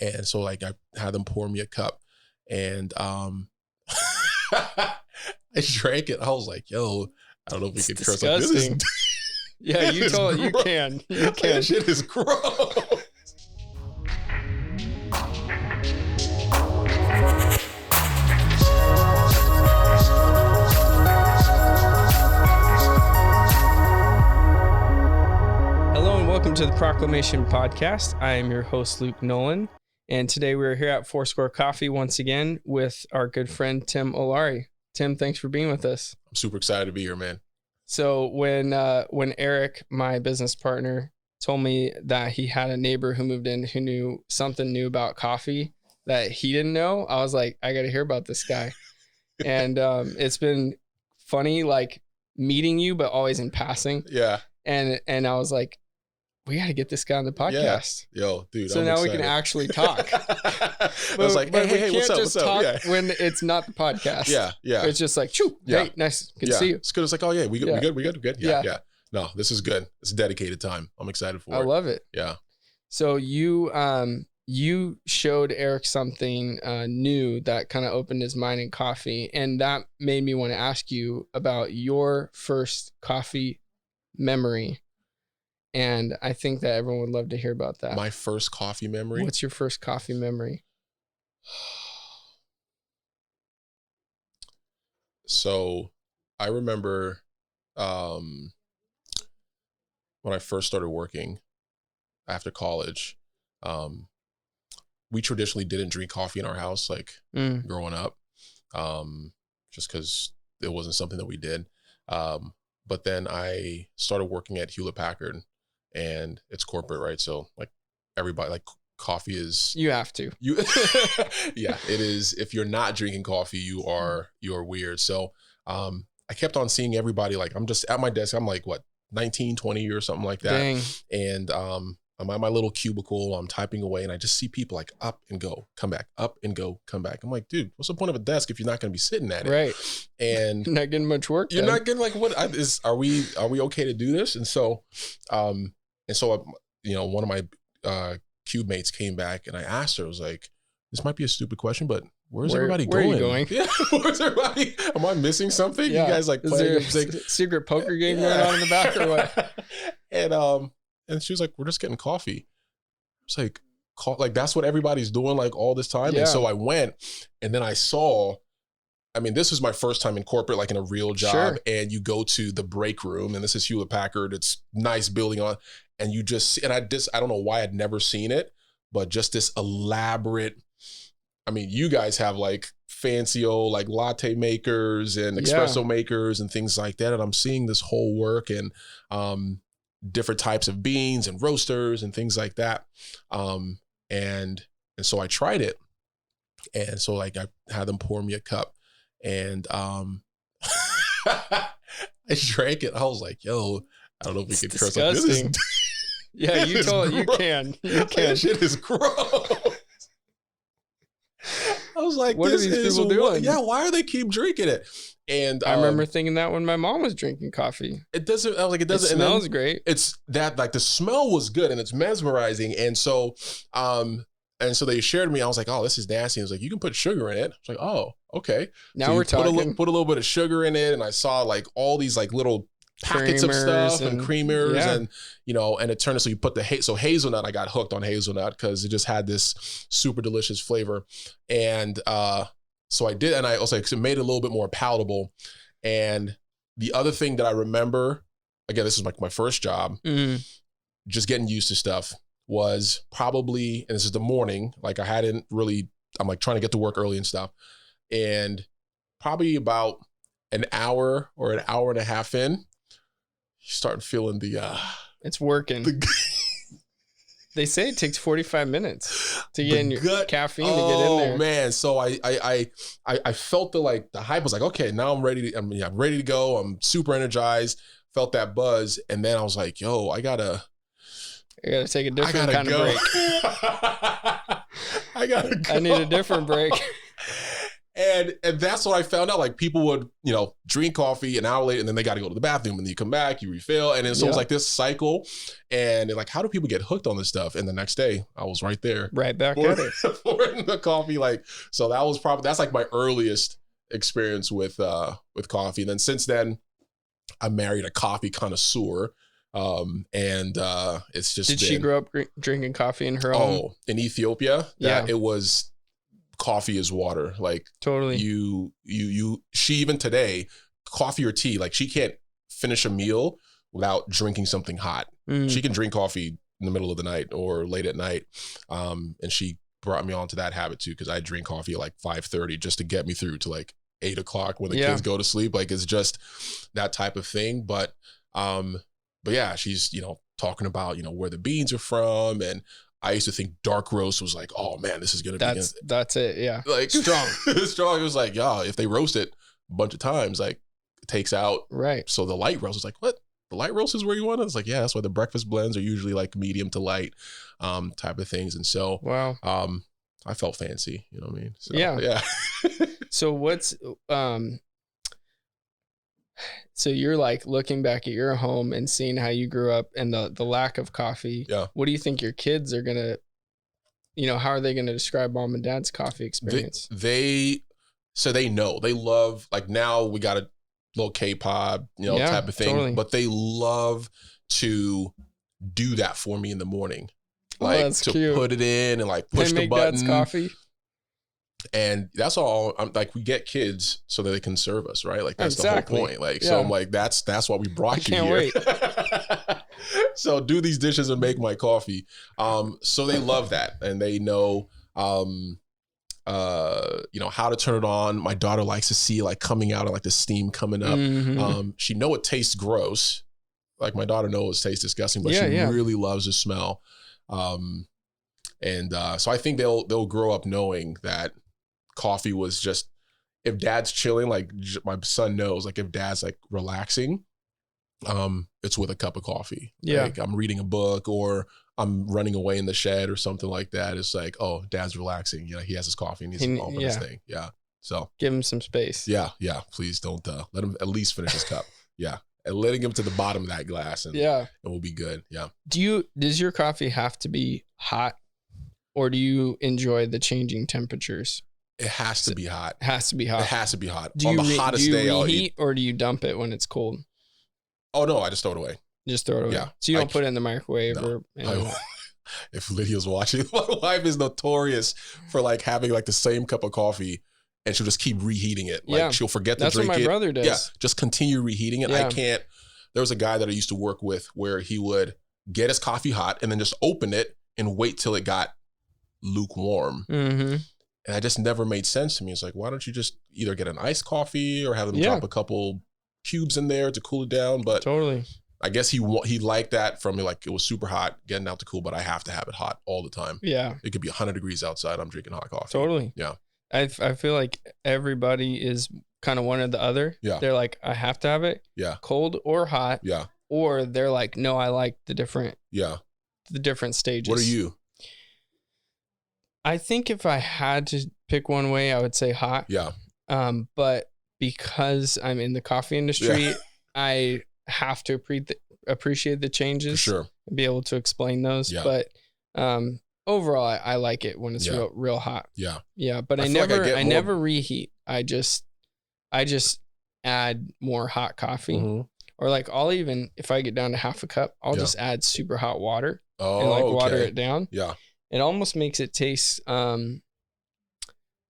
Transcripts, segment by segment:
And so like I had them pour me a cup, and I drank it. I was like, yo, I don't know if we can curse like this. Yeah, you can. You can. That shit is gross. Welcome to the Proclamation Podcast. I am your host, Luke Nolan, and today we're here at Foursquare Coffee once again with our good friend, Tim Olaore. Tim, thanks for being with us. I'm super excited to be here, man. So when Eric, my business partner, told me that he had a neighbor who moved in who knew something new about coffee that he didn't know, I was like, I got to hear about this guy. And it's been funny, like meeting you, but always in passing. Yeah. And I was like, we got to get this guy on the podcast. Yeah. Yo, dude. So I'm now excited. we can actually talk. I was like, hey, what's up? Just talk when it's not the podcast. Yeah. It's just like, hey, nice, good to see you. It's good. It's like, oh yeah, we good. Yeah. No, this is good. It's a dedicated time. I'm excited for it. I love it. Yeah. So you showed Eric something new that kind of opened his mind in coffee, and that made me want to ask you about your first coffee memory. And I think that everyone would love to hear about that. My first coffee memory? What's your first coffee memory? So I remember when I first started working after college, we traditionally didn't drink coffee in our house, like growing up, just because it wasn't something that we did. But then I started working at Hewlett Packard. And it's corporate, right? So like everybody, like coffee is, you have to. Yeah, it is. If you're not drinking coffee, you're weird. So I kept on seeing everybody, like I'm just at my desk. I'm like, what, 19, 20 or something like that. Dang. And I'm at my little cubicle. I'm typing away, and I just see people like up and go, come back, up and go, come back. I'm like, dude, what's the point of a desk if you're not going to be sitting at it? Right. And you're not getting much work. You're not getting like, what is? Are we okay to do this? And so, one of my cube mates came back, and I asked her, I was like, this might be a stupid question, but where's everybody going? Where are you going? Yeah, where's everybody? Am I missing something? Yeah. You guys like playing a secret poker game going on in the back or what? And she was like, we're just getting coffee. It's like, that's what everybody's doing like all this time. Yeah. And so I went, and then I saw, this was my first time in corporate, like in a real job. Sure. And you go to the break room, and this is Hewlett Packard. It's nice building on, and you just, and I don't know why I'd never seen it, but just this elaborate, you guys have like fancy old like latte makers and espresso makers and things like that. And I'm seeing this whole work and different types of beans and roasters and things like that. And so I tried it. And so like I had them pour me a cup, and I drank it. I was like, yo, I don't know if we can curse like this. Yeah, you can. That shit is gross. I was like, what are these people doing? Yeah, why are they keep drinking it? And I remember thinking that when my mom was drinking coffee. It doesn't, I was like, it doesn't. It smells great. It's that, like the smell was good and it's mesmerizing. And so they shared me. I was like, oh, this is nasty. I was like, you can put sugar in it. I was like, oh, okay. Now so we're talking. Put a little bit of sugar in it, and I saw like all these like little packets of stuff and creamers, and and it turned, so you put so hazelnut. I got hooked on hazelnut because it just had this super delicious flavor, and so I did, and I also made it a little bit more palatable. And the other thing that I remember, again, this is like my first job, just getting used to stuff, was probably, and this is the morning, like I'm like trying to get to work early and stuff, and probably about an hour or an hour and a half in, you start feeling it's working. They say it takes 45 minutes to get in your caffeine to get in there. Oh man. So I felt the hype. Was like, okay, now I'm ready to go. I'm super energized. Felt that buzz. And then I was like, yo, I gotta take a different kind of break. I gotta go. I need a different break. And that's what I found out. Like people would, drink coffee an hour later and then they got to go to the bathroom and then you come back, you refill. And it's almost like this cycle. And like, how do people get hooked on this stuff? And the next day I was right there. Right back at it. Pouring the coffee. So that's like my earliest experience with coffee. And then since then I married a coffee connoisseur. It's just, did she grow up drinking coffee in her own? Oh, in Ethiopia? It was, coffee is water. Like totally. She even today, coffee or tea, like she can't finish a meal without drinking something hot. She can drink coffee in the middle of the night or late at night. And she brought me onto that habit too, because I drink coffee at like 5:30 just to get me through to like 8 o'clock when the kids go to sleep. Like it's just that type of thing. But yeah, she's, talking about, where the beans are from. And I used to think dark roast was like, oh man, this is going to be. That's it. Yeah. Like strong. Strong. It was like, yeah, if they roast it a bunch of times, like it takes out. Right. So the light roast is like, what? The light roast is where you want it? It's like, yeah, that's why the breakfast blends are usually like medium to light type of things. And so, wow. I felt fancy, you know what I mean? So, yeah. So what's, so you're like looking back at your home and seeing how you grew up and the lack of coffee. Yeah. What do you think your kids are going to, how are they going to describe mom and dad's coffee experience? They know, they love, like now we got a little K-pop, type of thing, totally. But they love to do that for me in the morning. Like to cute. Put it in and like push the button. Dad's coffee. And that's all. I'm like, we get kids so that they can serve us, right? Like that's the whole point. Like, so I'm like, that's why we brought you here. Wait. So do these dishes and make my coffee. So they love that, and they know, how to turn it on. My daughter likes to see like coming out and like the steam coming up. Mm-hmm. She know it tastes gross. Like my daughter knows it tastes disgusting, but she really loves the smell. So I think they'll grow up knowing that coffee was just, if dad's chilling, like my son knows, like if dad's like relaxing, it's with a cup of coffee. Yeah. Like I'm reading a book or I'm running away in the shed or something like that. It's like, oh, dad's relaxing. He has his coffee and he's involved in his thing. Yeah. So give him some space. Yeah. Yeah. Please don't let him at least finish his cup. Yeah. And letting him to the bottom of that glass and we'll be good. Yeah. Does your coffee have to be hot or do you enjoy the changing temperatures? It has to be hot. It has to be hot. It has to be hot. On the hottest day, I'll eat. Or do you dump it when it's cold? Oh no, I just throw it away. Just throw it away. Yeah. So you don't put it in the microwave or anything. If Lydia's watching, my wife is notorious for like having like the same cup of coffee and she'll just keep reheating it. Like she'll forget to drink it. That's what my brother does. Yeah. Just continue reheating it. I can't. There was a guy that I used to work with where he would get his coffee hot and then just open it and wait till it got lukewarm. Mm-hmm. And it just never made sense to me. It's like, why don't you just either get an iced coffee or have them drop a couple cubes in there to cool it down? But totally, I guess he liked that from me. Like it was super hot, getting out to cool, but I have to have it hot all the time. Yeah, it could be 100 degrees outside. I'm drinking hot coffee. Totally. Yeah, I feel like everybody is kind of one or the other. Yeah, they're like, I have to have it. Yeah, cold or hot. Yeah, or they're like, no, I like the different. Yeah, the different stages. What are you? I think if I had to pick one way, I would say hot. Yeah. But because I'm in the coffee industry, I have to appreciate the changes. For sure. And be able to explain those. Yeah. But overall, I like it when it's real hot. Yeah. Yeah. But I never reheat. I just add more hot coffee. Mm-hmm. Or like I'll even, if I get down to half a cup, I'll just add super hot water and like water it down. Yeah. It almost makes it taste kind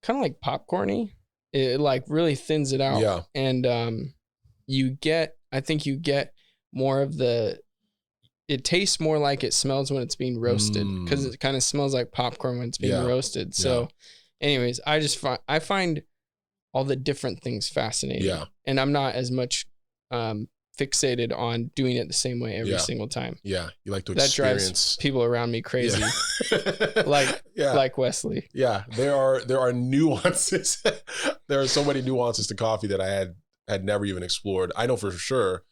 of like popcorny. It like really thins it out. Yeah. And I think you get more of it tastes more like it smells when it's being roasted because it kind of smells like popcorn when it's being roasted. So anyways, I find all the different things fascinating. Yeah. And I'm not as much fixated on doing it the same way every single time. Yeah. You like to experience. That drives people around me crazy. Like Wesley. Yeah. There are nuances. There are so many nuances to coffee that I had never even explored. I know for sure,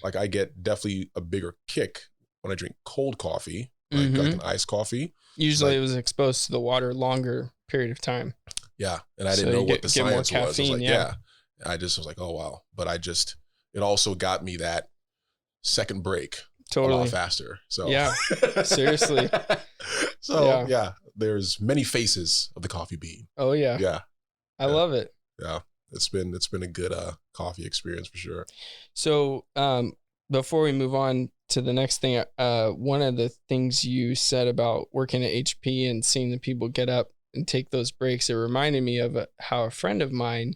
like I get definitely a bigger kick when I drink cold coffee, like an iced coffee. Usually it was exposed to the water longer period of time. Yeah. And I didn't know what the science was. I was like, yeah. I just was like, oh, wow. But it also got me that second break a lot faster. So yeah, seriously. So yeah, there's many faces of the coffee bean. Oh yeah. Yeah. I love it. Yeah. It's been a good coffee experience for sure. So before we move on to the next thing, one of the things you said about working at HP and seeing the people get up and take those breaks, it reminded me of how a friend of mine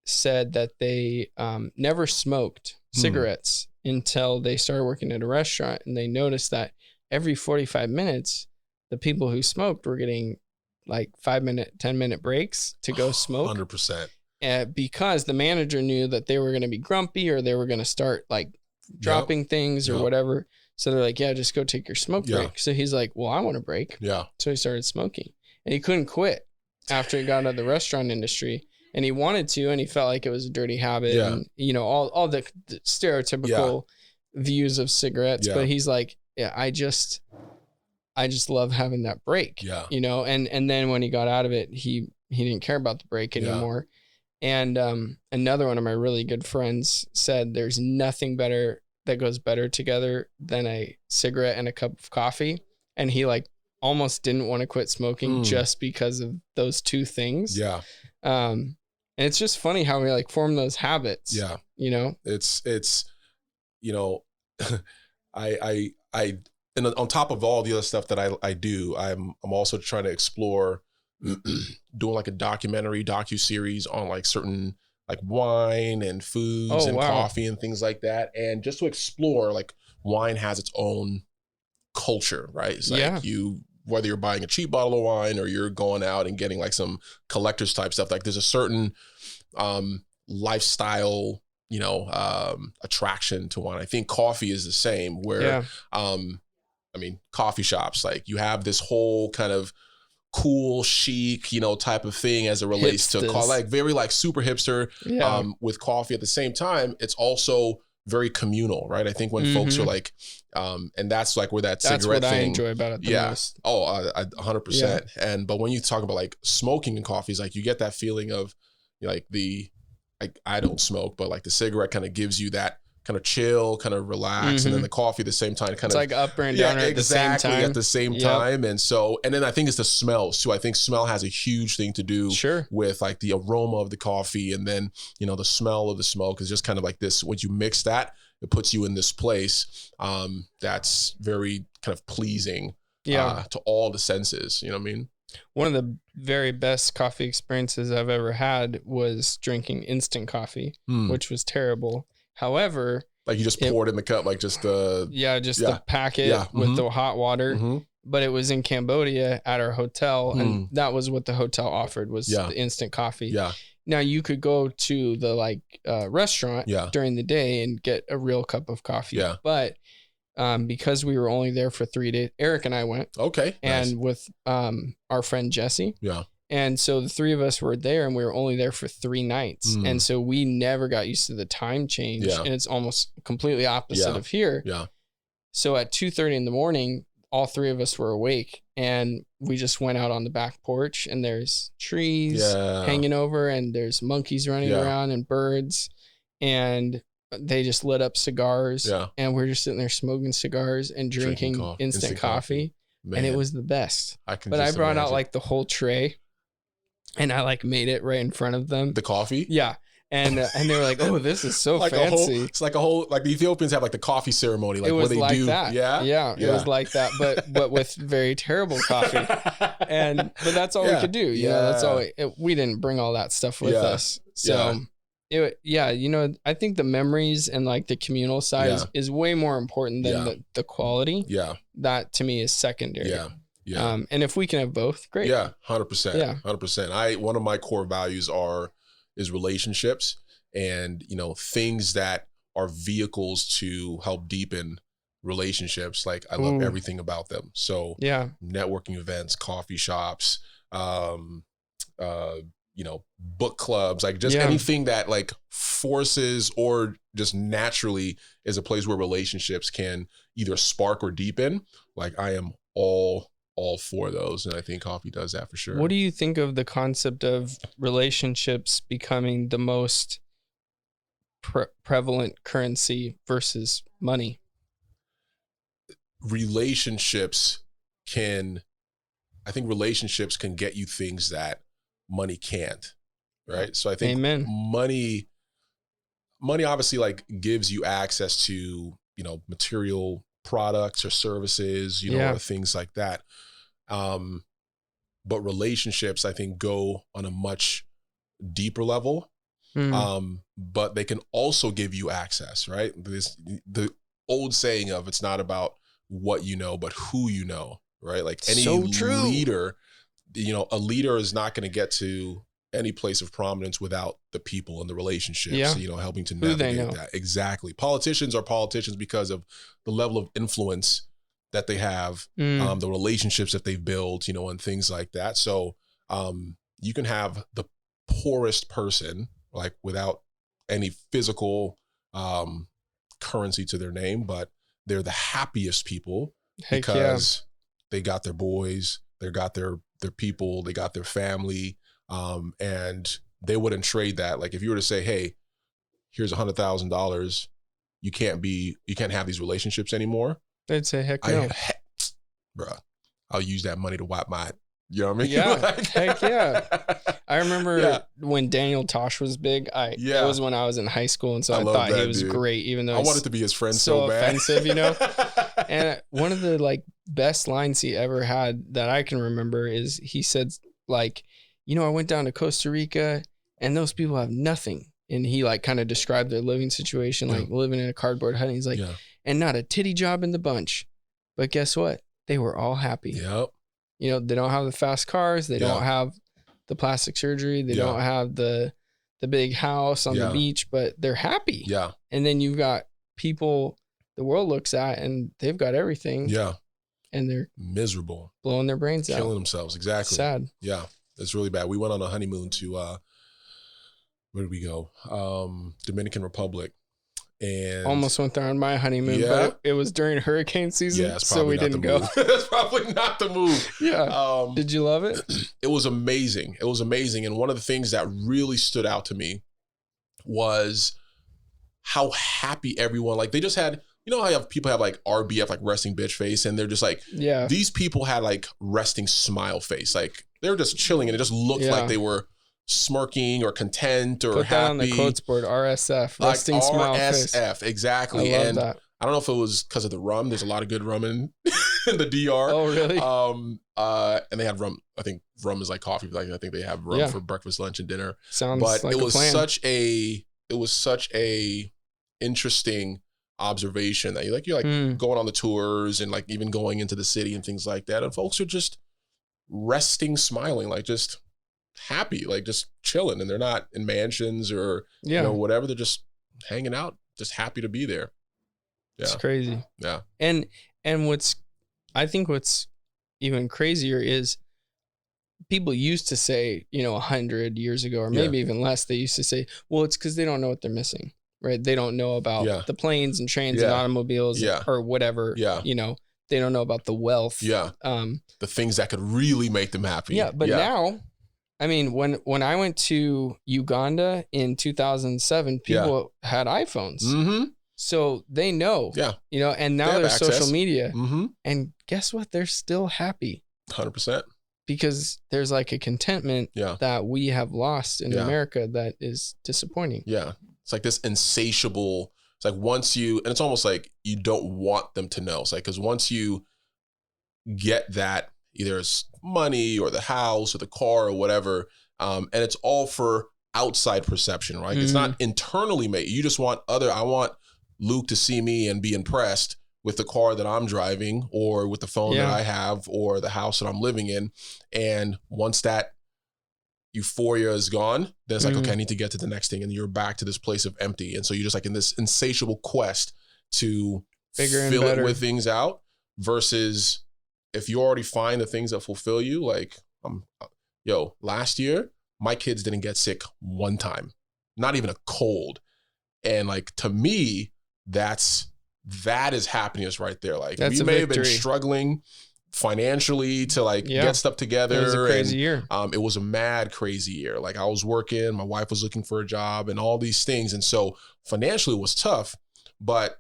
said that they never smoked cigarettes until they started working at a restaurant, and they noticed that every 45 minutes, the people who smoked were getting like 5-minute, 10-minute breaks to go smoke. 100%. Because the manager knew that they were going to be grumpy or they were going to start like dropping things or whatever. So they're like, yeah, just go take your smoke break. So he's like, well, I want a break. Yeah. So he started smoking, and he couldn't quit after he got out of the restaurant industry, and he wanted to, and he felt like it was a dirty habit and, you know, all the stereotypical views of cigarettes. But he's like, yeah, I just love having that break, you know? And then when he got out of it, he didn't care about the break anymore. And another one of my really good friends said there's nothing better that goes better together than a cigarette and a cup of coffee. And he like almost didn't want to quit smoking just because of those two things. Yeah. And it's just funny how we like form those habits. Yeah. You know, it's, you know, and on top of all the other stuff that I do, I'm also trying to explore doing like a docu-series on like certain like wine and foods and coffee and things like that. And just to explore, like, wine has its own culture, right? It's like whether you're buying a cheap bottle of wine or you're going out and getting like some collector's type stuff, like there's a certain lifestyle, you know, attraction to wine. I think coffee is the same, where I mean, coffee shops, like you have this whole kind of cool, chic, you know, type of thing as it relates to like very like super hipster with coffee. At the same time, it's also very communal, right? I think when folks are like, and that's like where that's cigarette what thing. I enjoy about it the most. Oh, 100%. But when you talk about like smoking and coffee, is like you get that feeling of like I don't smoke, but like the cigarette kind of gives you that kind of chill, kind of relax, and then the coffee at the same time kind of like up and down at the same time. At the same time. And so, and then I think it's the smells too. I think smell has a huge thing to do with like the aroma of the coffee, and then, you know, the smell of the smoke is just kind of like this. When you mix that, it puts you in this place that's very kind of pleasing to all the senses. You know what I mean? One of the very best coffee experiences I've ever had was drinking instant coffee, which was terrible. However, like you just poured in the cup, like just the the packet with the hot water. But it was in Cambodia at our hotel, and that was what the hotel offered was the instant coffee. Now you could go to the like restaurant during the day and get a real cup of coffee. But because we were only there for 3 days, Eric and I went. And with our friend Jesse. And so the three of us were there, and we were only there for 3 nights. And so we never got used to the time change. And it's almost completely opposite of here. So at 2:30 in the morning, all 3 of us were awake, and we just went out on the back porch, and there's trees hanging over, and there's monkeys running around and birds. And they just lit up cigars, and we're just sitting there smoking cigars and drinking instant coffee. And it was the best. I brought out like the whole tray, and I like made it right in front of them. The coffee? Yeah. And they were like, "Oh, this is so like fancy." It's like a whole, like the Ethiopians have like the coffee ceremony, like it was what they like do. That. Yeah. It was like that, but with very terrible coffee. But that's all we could do. You know, that's all we didn't bring all that stuff with us. So you know, I think the memories and like the communal side is way more important than the quality. That to me is secondary. And if we can have both, great. 100%. 100%. One of my core values is relationships, and, you know, things that are vehicles to help deepen relationships. Like I love everything about them. So networking events, coffee shops, you know, book clubs, like just anything that like forces or just naturally is a place where relationships can either spark or deepen. Like I am all all for those. And I think coffee does that for sure. What do you think of the concept of relationships becoming the most prevalent currency versus money? Relationships can get you things that money can't, right? So I think Amen. money obviously like gives you access to, material products or services, or things like that. But relationships, I think, go on a much deeper level. But they can also give you access, right? The old saying of it's not about what you know, but who you know, right? Like any leader, a leader is not going to get to any place of prominence without the people and the relationships, helping to navigate that. Exactly. Politicians are politicians because of the level of influence that they have, the relationships that they've built, and things like that. So you can have the poorest person, like without any physical currency to their name, but they're the happiest people because they got their boys, they got their people, they got their family, and they wouldn't trade that. Like if you were to say, hey, here's $100,000, you can't have these relationships anymore. They'd say, heck no. Bruh, I'll use that money to wipe my, you know what I mean? Yeah, heck yeah. I remember when Daniel Tosh was big. It was when I was in high school, and so I thought he was great, even though I wanted to be his friend so bad. offensive, And one of the like best lines he ever had that I can remember is he said, like, I went down to Costa Rica and those people have nothing. And he like kind of described their living situation, like living in a cardboard hut. And he's like, and not a titty job in the bunch. But guess what? They were all happy. Yep. They don't have the fast cars. They don't have the plastic surgery. They don't have the big house on the beach, but they're happy. Yeah. And then you've got people the world looks at and they've got everything. Yeah. And they're miserable, blowing their brains out. Killing themselves. Exactly. Sad. Yeah. It's really bad. We went on a honeymoon to, where did we go? Dominican Republic. And almost went there on my honeymoon, but it was during hurricane season, so we didn't go. That's probably not the move. Yeah. Did you love it? It was amazing. It was amazing. And one of the things that really stood out to me was how happy everyone, like they just had, how people have like RBF, like resting bitch face, and they're just like, these people had like resting smile face. Like they're just chilling and it just looked like they were smirking or content or Put happy. That on the quotes board, RSF, resting like smile RSF, face. Exactly. I love that. I don't know if it was because of the rum. There's a lot of good rum in the DR. Oh, really? And they had rum. I think rum is like coffee. Like I think they have rum for breakfast, lunch, and dinner. Sounds but like it was a plan. such a interesting observation that you're going on the tours and like even going into the city and things like that. And folks are just resting, smiling, like just happy, like just chilling, and they're not in mansions or whatever. They're just hanging out, just happy to be there. Yeah. It's crazy. Yeah. And what's even crazier is people used to say, 100 years ago, or maybe even less, they used to say, well, it's because they don't know what they're missing, right? They don't know about the planes and trains and automobiles or whatever, they don't know about the wealth. Yeah. The things that could really make them happy. Yeah. But now, I mean, when I went to Uganda in 2007, people had iPhones. Mm-hmm. So they know, and now there's social media. Mm-hmm. And guess what? They're still happy. 100%. Because there's like a contentment that we have lost in America that is disappointing. Yeah. It's like this insatiable, it's like once you, and it's almost like you don't want them to know. It's like, because once you get that, either it's money or the house or the car or whatever, and it's all for outside perception, right? Mm-hmm. It's not internally made. You just want I want Luke to see me and be impressed with the car that I'm driving or with the phone that I have or the house that I'm living in. And once that euphoria is gone, then it's like, okay, I need to get to the next thing. And you're back to this place of empty. And so you're just like in this insatiable quest to fill it with things out, versus if you already find the things that fulfill you, like, last year, my kids didn't get sick one time, not even a cold. And like, to me, that is happiness right there. Like, we may have been struggling financially to like get stuff together. It was a crazy year. It was a mad crazy year. Like I was working, my wife was looking for a job and all these things. And so financially it was tough, but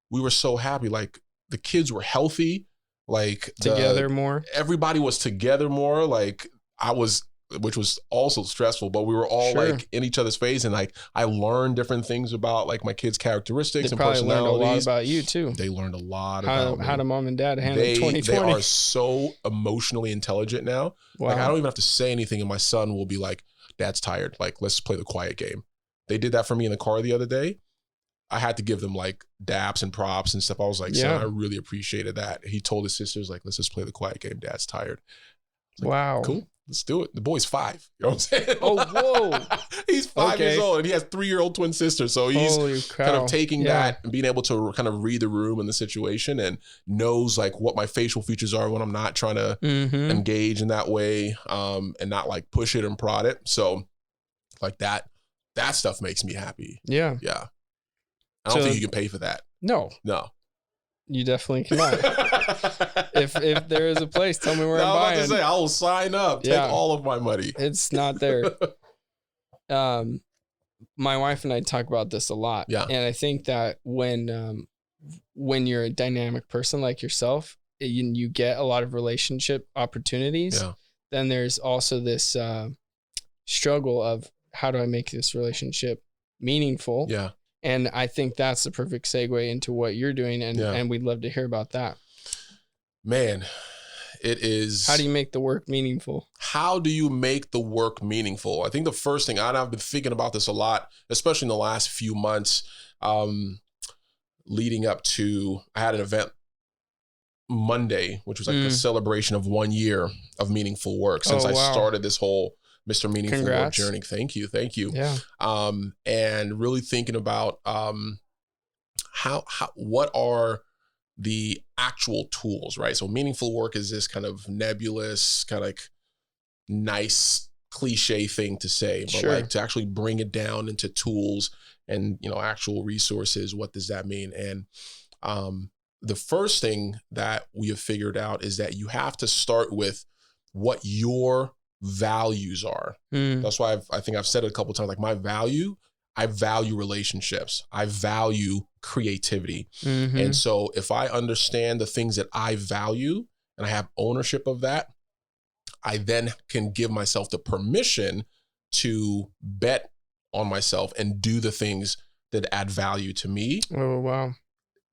we were so happy. Like the kids were healthy, like together more. Everybody was together more. Like I was, which was also stressful, but we were all like in each other's face. And like, I learned different things about like my kids' characteristics and personalities. They probably learned a lot about you too. They learned a lot about how do mom and dad handle 2020. They are so emotionally intelligent now. Wow. Like I don't even have to say anything. And my son will be like, Dad's tired. Like, let's play the quiet game. They did that for me in the car the other day. I had to give them like daps and props and stuff. I was like, son, I really appreciated that. He told his sisters like, let's just play the quiet game. Dad's tired. Like, wow. Cool. Let's do it. The boy's 5. You know what I'm saying? Oh, whoa. He's 5 years old and he has 3-year-old twin sisters. So he's kind of taking that and being able to kind of read the room and the situation and knows like what my facial features are when I'm not trying to engage in that way and not like push it and prod it. So like that stuff makes me happy. Yeah. Yeah. I don't think you can pay for that. No. You definitely cannot. if there is a place, tell me where I'm buying. I was about to say, I will sign up. Take all of my money. It's not there. My wife and I talk about this a lot. Yeah. And I think that when you're a dynamic person like yourself, you get a lot of relationship opportunities. Yeah. Then there's also this struggle of how do I make this relationship meaningful? Yeah. And I think that's the perfect segue into what you're doing. And we'd love to hear about that. Man, it is. How do you make the work meaningful? How do you make the work meaningful? I think the first thing, I've been thinking about this a lot, especially in the last few months, leading up to, I had an event Monday, which was like a celebration of 1 year of meaningful work since I started this whole Mr. Meaningful Work journey. Thank you. Yeah. And really thinking about how what are the actual tools, right? So meaningful work is this kind of nebulous, kind of like nice cliche thing to say, but like to actually bring it down into tools and, you know, actual resources. What does that mean? And the first thing that we have figured out is that you have to start with what your values are. That's why I think I've said it a couple of times, like I value relationships. I value creativity. And so if I understand the things that I value and I have ownership of that, I then can give myself the permission to bet on myself and do the things that add value to me. Oh, wow.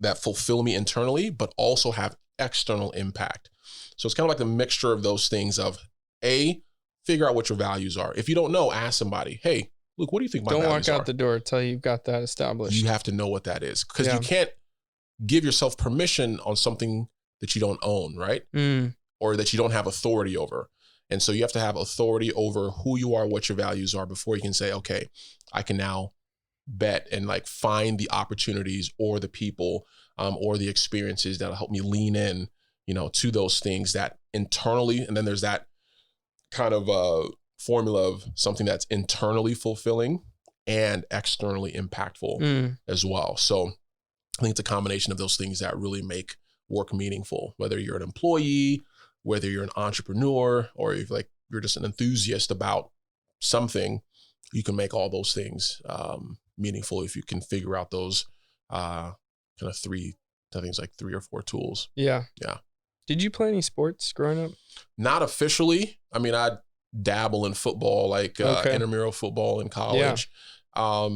That fulfill me internally, but also have external impact. So it's kind of like the mixture of those things of figure out what your values are. If you don't know, ask somebody, hey, look, what do you think my values are? Don't walk out the door until you've got that established. You have to know what that is because you can't give yourself permission on something that you don't own, right? Or that you don't have authority over. And so you have to have authority over who you are, what your values are before you can say, okay, I can now bet and like find the opportunities or the people or the experiences that'll help me lean in, you know, to those things that internally, and then there's that kind of formula of something that's internally fulfilling and externally impactful as well. So I think it's a combination of those things that really make work meaningful, whether you're an employee, whether you're an entrepreneur, or if like you're just an enthusiast about something, you can make all those things meaningful if you can figure out those kind of three, I think it's like 3 or 4 tools. Yeah. Yeah. Did you play any sports growing up? Not officially. I mean, I dabble in football, like intramural football in college. Yeah.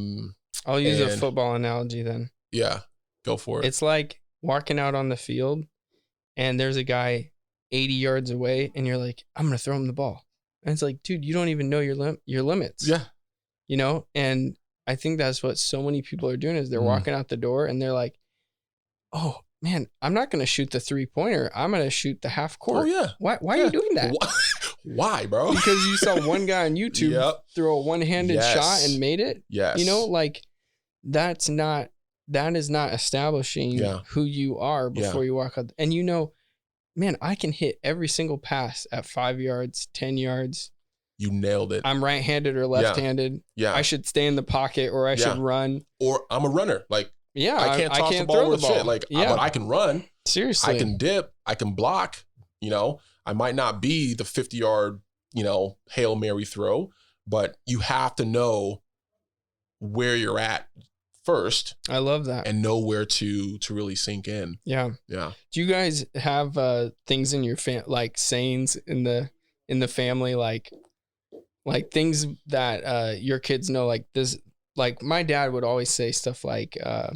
I'll use a football analogy then. Yeah, go for it. It's like walking out on the field and there's a guy 80 yards away and you're like, I'm going to throw him the ball. And it's like, dude, you don't even know your limits. Yeah. You know? And I think that's what so many people are doing is they're walking out the door and they're like, oh, man, I'm not going to shoot the 3-pointer. I'm going to shoot the half court. Oh, yeah. Why are you doing that? Why, bro? Because you saw one guy on YouTube throw a one-handed shot and made it. Yes. You know, like that is not establishing who you are before you walk out. And you know, man, I can hit every single pass at 5 yards, 10 yards. You nailed it. I'm right-handed or left-handed. Yeah. I should stay in the pocket or I should run. Or I'm a runner. Like, yeah, I can't toss the ball with shit. Like, but I can run. Seriously. I can dip. I can block. You know, I might not be the 50-yard, you know, Hail Mary throw, but you have to know where you're at first. I love that. And know where to really sink in. Yeah. Yeah. Do you guys have things in your like sayings in the family, like things that your kids know, like this, like my dad would always say stuff like a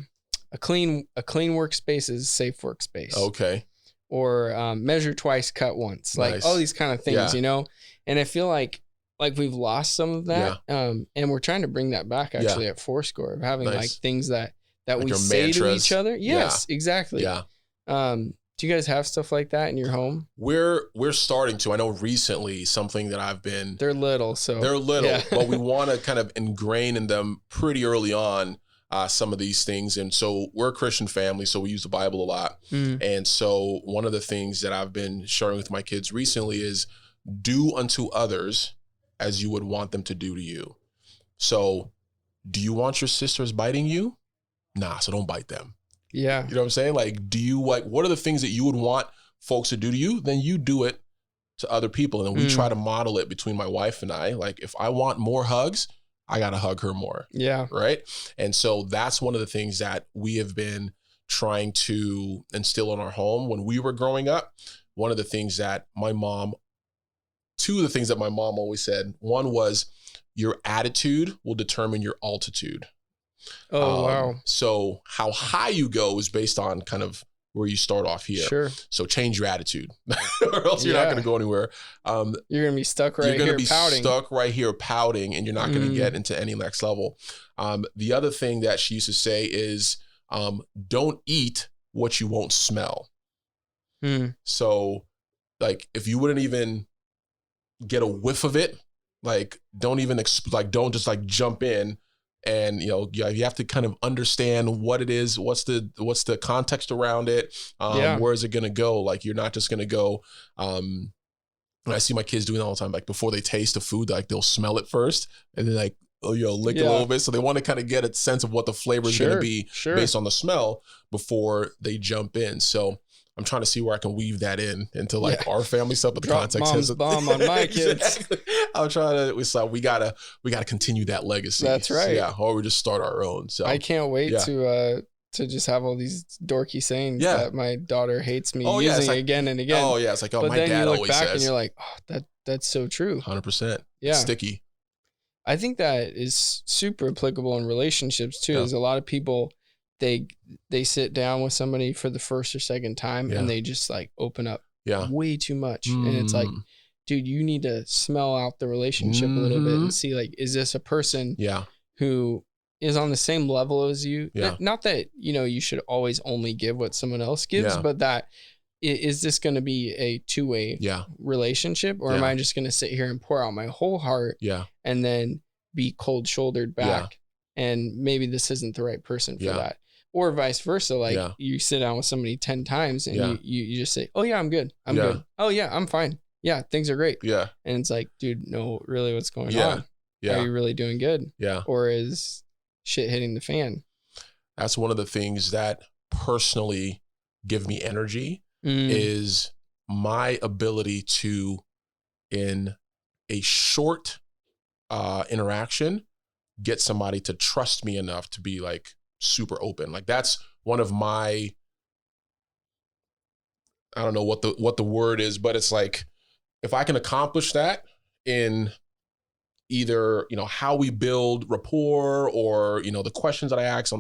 clean workspace is a safe workspace. Okay. Or measure twice, cut once. Like nice. All these kind of things, you know? And I feel like we've lost some of that. And we're trying to bring that back actually at Fourscore, of having like things that like we say mantras. To each other. Yes, exactly. Yeah. Do you guys have stuff like that in your home? We're starting to. I know recently something that I've been. They're little, but we want to kind of ingrain in them pretty early on some of these things. And so we're a Christian family, so we use the Bible a lot. And so one of the things that I've been sharing with my kids recently is do unto others as you would want them to do to you. So do you want your sisters biting you? Nah, so don't bite them. Yeah. You know what I'm saying? Like, do you what are the things that you would want folks to do to you? Then you do it to other people. And we try to model it between my wife and I. Like, if I want more hugs, I got to hug her more. Yeah. Right. And so that's one of the things that we have been trying to instill in our home. When we were growing up, one of the things that two of the things that my mom always said, one was your attitude will determine your altitude. Oh, wow. So how high you go is based on kind of where you start off here. Sure. So change your attitude or else you're not going to go anywhere. You're going to be stuck right here pouting. You're going to be stuck right here pouting, and you're not going to get into any next level. The other thing that she used to say is don't eat what you won't smell. So like if you wouldn't even get a whiff of it, like don't just like jump in. And, you know, you have to kind of understand what it is. What's the context around it? Where is it going to go? Like, you're not just going to go. I see my kids doing it all the time. Like before they taste the food, like they'll smell it first and then like, lick a little bit. So they want to kind of get a sense of what the flavor is going to be based on the smell before they jump in. So I'm trying to see where I can weave that into like our family stuff, but the context has a bomb on my kids. Exactly. I'm trying to. We gotta continue that legacy. That's right. Yeah, or we just start our own. So I can't wait to just have all these dorky sayings that my daughter hates me using again and again. Oh yeah, it's like my dad always says. But then you look back and you're like, that's so true. 100%. Yeah, it's sticky. I think that is super applicable in relationships too. There's a lot of people. They sit down with somebody for the first or second time and they just like open up way too much. And it's like, dude, you need to smell out the relationship a little bit and see like, is this a person who is on the same level as you? Not that, you should always only give what someone else gives, but that is this going to be a two-way relationship, or am I just going to sit here and pour out my whole heart and then be cold shouldered back? And maybe this isn't the right person for that. Or vice versa. Like you sit down with somebody 10 times and you just say, oh yeah, I'm good. I'm good. Oh yeah, I'm fine. Yeah. Things are great. Yeah. And it's like, dude, no, really what's going on? Yeah. Are you really doing good? Yeah. Or is shit hitting the fan? That's one of the things that personally give me energy is my ability to, in a short interaction, get somebody to trust me enough to be like super open. Like that's one of my, I don't know what the word is, but it's like, if I can accomplish that in either, how we build rapport or, the questions that I ask on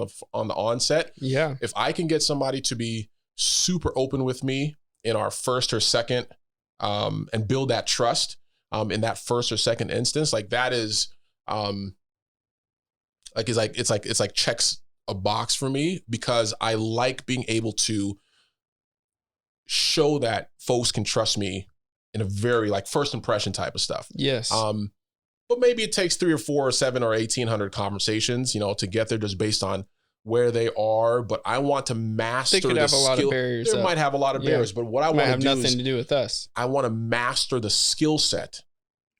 the onset. Yeah. If I can get somebody to be super open with me in our first or second, and build that trust, in that first or second instance, like that is, it's like checks a box for me, because I like being able to show that folks can trust me in a very like first impression type of stuff. Yes. But maybe it takes 3 or 4 or 7 or 1,800 conversations, to get there, just based on where they are. But I want to master the skill. Lot of barriers. They might have a lot of barriers, but what I want to do nothing to do with us. I want to master the skill set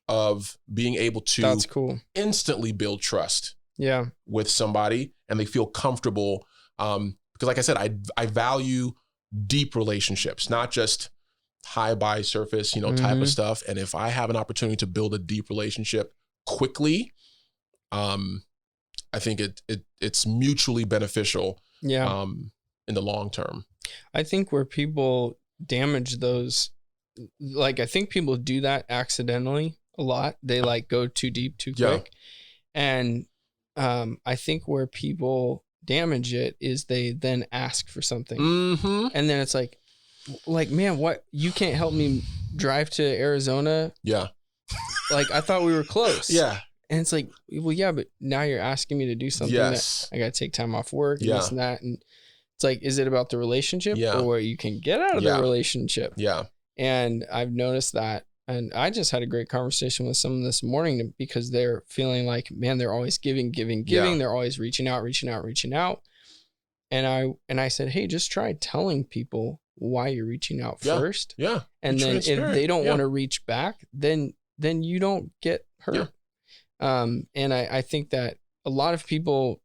of being able to instantly build trust. Yeah, with somebody, and they feel comfortable. Because like I said, I value deep relationships, not just, high buy surface, type of stuff. And if I have an opportunity to build a deep relationship quickly, I think it's mutually beneficial. Yeah. In the long term. I think where people damage those, like, I think people do that accidentally a lot. They like go too deep too quick. And I think where people damage it is they then ask for something. And then it's like, man, what? You can't help me drive to Arizona? Yeah. Like, I thought we were close. Yeah. And it's like, well, yeah, but now you're asking me to do something that I got to take time off work and this and that. And it's like, is it about the relationship or what you can get out of the relationship? Yeah. And I've noticed that. And I just had a great conversation with someone this morning because they're feeling like, man, they're always giving. They're always reaching out. And I said, hey, just try telling people why you're reaching out first. Yeah. And then if they don't want to reach back, then you don't get hurt. Yeah. And I think that a lot of people,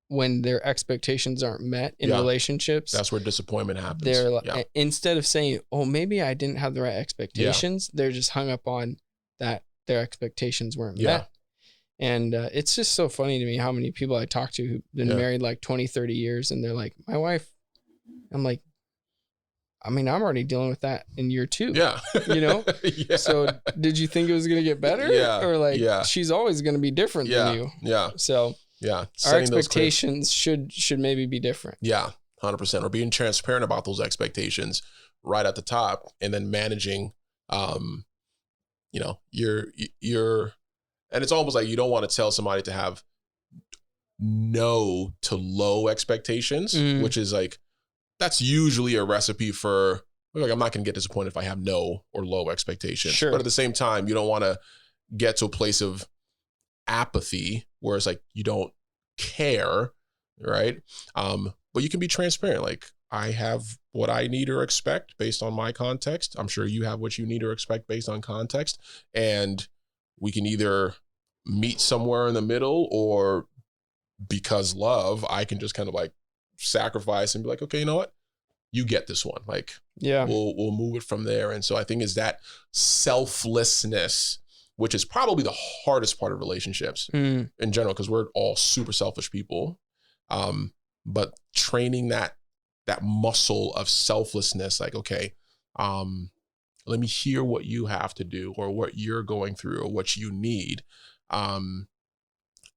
when their expectations aren't met in relationships, that's where disappointment happens. They're like, instead of saying, oh, maybe I didn't have the right expectations, they're just hung up on that their expectations weren't met. And it's just so funny to me how many people I talk to who've been married like 20, 30 years. And they're like, my wife, I'm like, I mean, I'm already dealing with that in year 2. Yeah. So did you think it was going to get better? Yeah. Or like, she's always going to be different than you. Yeah. So our expectations should maybe be different. Yeah. 100%. Or being transparent about those expectations right at the top, and then managing, your, and it's almost like you don't want to tell somebody to have no to low expectations, which is like, that's usually a recipe for, like, I'm not going to get disappointed if I have no or low expectations. Sure. But at the same time, you don't want to get to a place of apathy where it's like you don't care, right? But you can be transparent. Like, I have what I need or expect based on my context. I'm sure you have what you need or expect based on context. And we can either meet somewhere in the middle, or because love, I can just kind of like sacrifice and be like, okay, you know what? You get this one. Like, we'll move it from there. And so I think is that selflessness, which is probably the hardest part of relationships in general, because we're all super selfish people. But training that muscle of selflessness, like, okay, let me hear what you have to do or what you're going through or what you need. And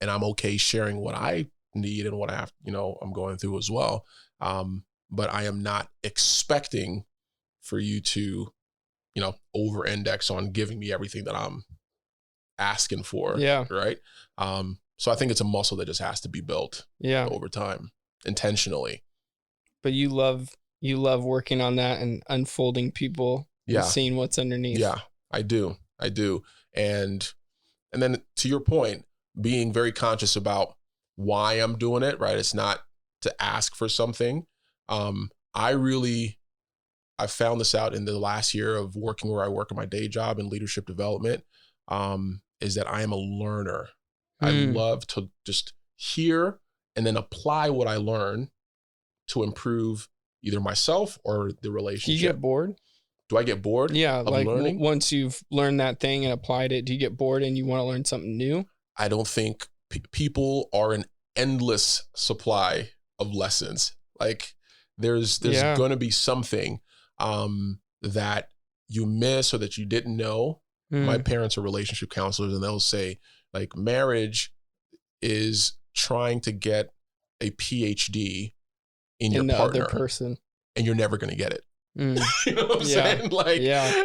I'm okay sharing what I need and what I have, I'm going through as well. But I am not expecting for you to, over index on giving me everything that I'm asking for. Yeah. Right. So I think it's a muscle that just has to be built over time, intentionally. But you love working on that and unfolding people and seeing what's underneath. Yeah, I do. And then to your point, being very conscious about why I'm doing it, right? It's not to ask for something. I found this out in the last year of working where I work in my day job in leadership development, is that I am a learner. I love to just hear and then apply what I learn to improve either myself or the relationship. Do you get bored? Do I get bored? Yeah, like learning? Once you've learned that thing and applied it, do you get bored and you want to learn something new? I don't think people are an endless supply of lessons. Like, there's going to be something that you miss or that you didn't know. My parents are relationship counselors, and they'll say, like, marriage is trying to get a PhD in your partner, other person, and you're never going to get it. You know what I'm saying? Like,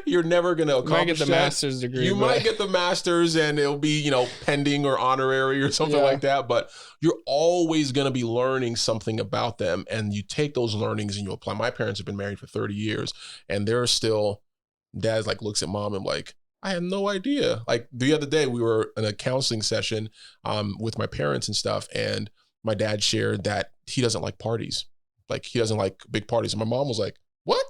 you're never going to accomplish that. You might get the master's degree. You might get the master's and it'll be, pending or honorary or something like that. But you're always going to be learning something about them. And you take those learnings and you apply. My parents have been married for 30 years and they're still, dad like looks at mom and like, I had no idea. Like, the other day we were in a counseling session with my parents and stuff. And my dad shared that he doesn't like parties. Like, he doesn't like big parties. And my mom was like, what?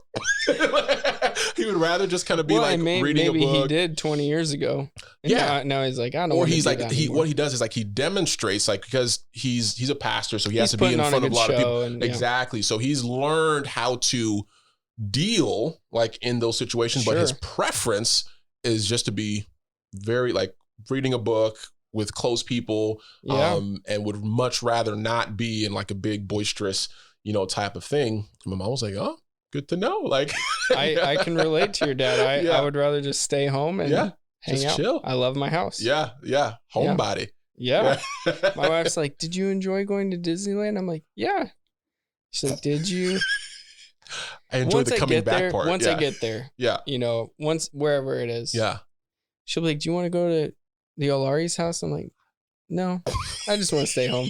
He would rather just kind of be reading a book. Maybe he did 20 years ago. Now he's like, I don't. Or he's like, what he does is like he demonstrates, like, because he's a pastor, so he has to be in front of a lot of people. Exactly. So he's learned how to deal like in those situations, but his preference is just to be very like reading a book with close people, and would much rather not be in like a big boisterous, type of thing. My mom was like, oh, good to know. Like I can relate to your dad. I would rather just stay home and hang out. Chill. I love my house. Yeah. Homebody. Yeah. My wife's like, did you enjoy going to Disneyland? I'm like, yeah. She's like, did you? I enjoy the coming back part. Once I get there. Yeah. Once wherever it is. Yeah. She'll be like, do you want to go to the Olare's house? I'm like, no, I just want to stay home.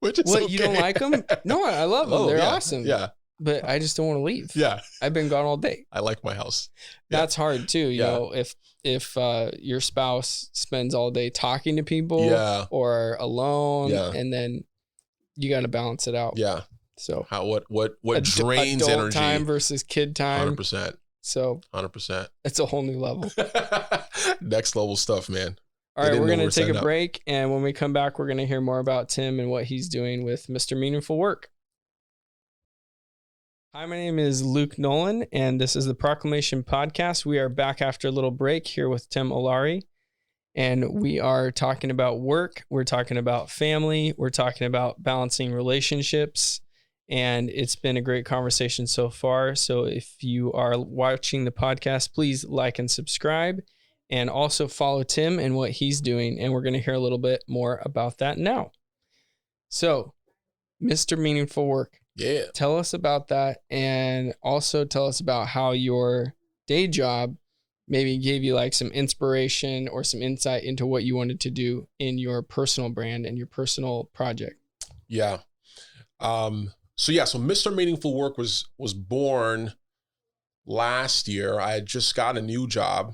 Which is okay. You don't like them? No, I love them. They're awesome. Yeah. But I just don't want to leave. Yeah. I've been gone all day. I like my house. That's hard too. You know, if your spouse spends all day talking to people or alone, and then you got to balance it out. Yeah. So what drains adult energy? Time versus kid time. 100%. So 100%. It's a whole new level. Next level stuff, man. All right, we're going to take a break. And when we come back, we're going to hear more about Tim and what he's doing with Mr. Meaningful Work. Hi, my name is Luke Nolan, and this is the Proclamation Podcast. We are back after a little break here with Tim Olaore, and we are talking about work. We're talking about family. We're talking about balancing relationships, and it's been a great conversation so far. So if you are watching the podcast, please like and subscribe, and also follow Tim and what he's doing, and we're going to hear a little bit more about that now. So, Mr. Meaningful Work. Yeah. Tell us about that, and also tell us about how your day job maybe gave you like some inspiration or some insight into what you wanted to do in your personal brand and your personal project. Yeah. So Mr. Meaningful Work was born last year. I had just got a new job,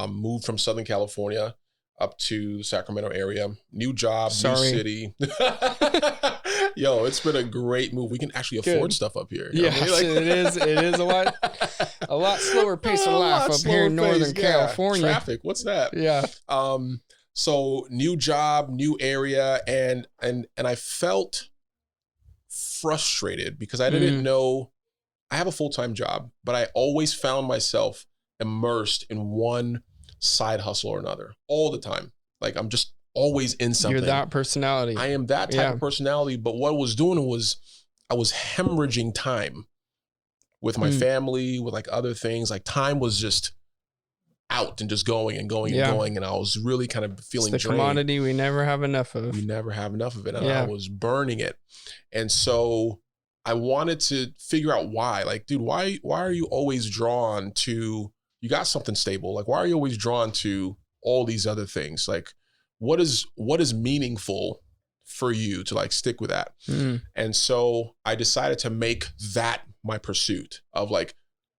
moved from Southern California up to the Sacramento area. New job, new city. Yo, it's been a great move. We can actually afford stuff up here. Yeah, it is a lot slower pace of life up here in Northern California. Traffic, what's that? Yeah. So new job, new area, and I felt frustrated because I didn't know. I have a full-time job, but I always found myself immersed in one side hustle or another all the time. Like I'm just always in something. You're that personality. I am that type of personality. But what I was doing was I was hemorrhaging time with my family, with like other things. Like time was just out and just going and going and going. And I was really kind of feeling it's the drained. Commodity we never have enough of. We never have enough of it. And I was burning it. And so I wanted to figure out why. Like, dude, why are you always drawn to, you got something stable. Like, why are you always drawn to all these other things? Like, what is meaningful for you to like stick with that? And so I decided to make that my pursuit of like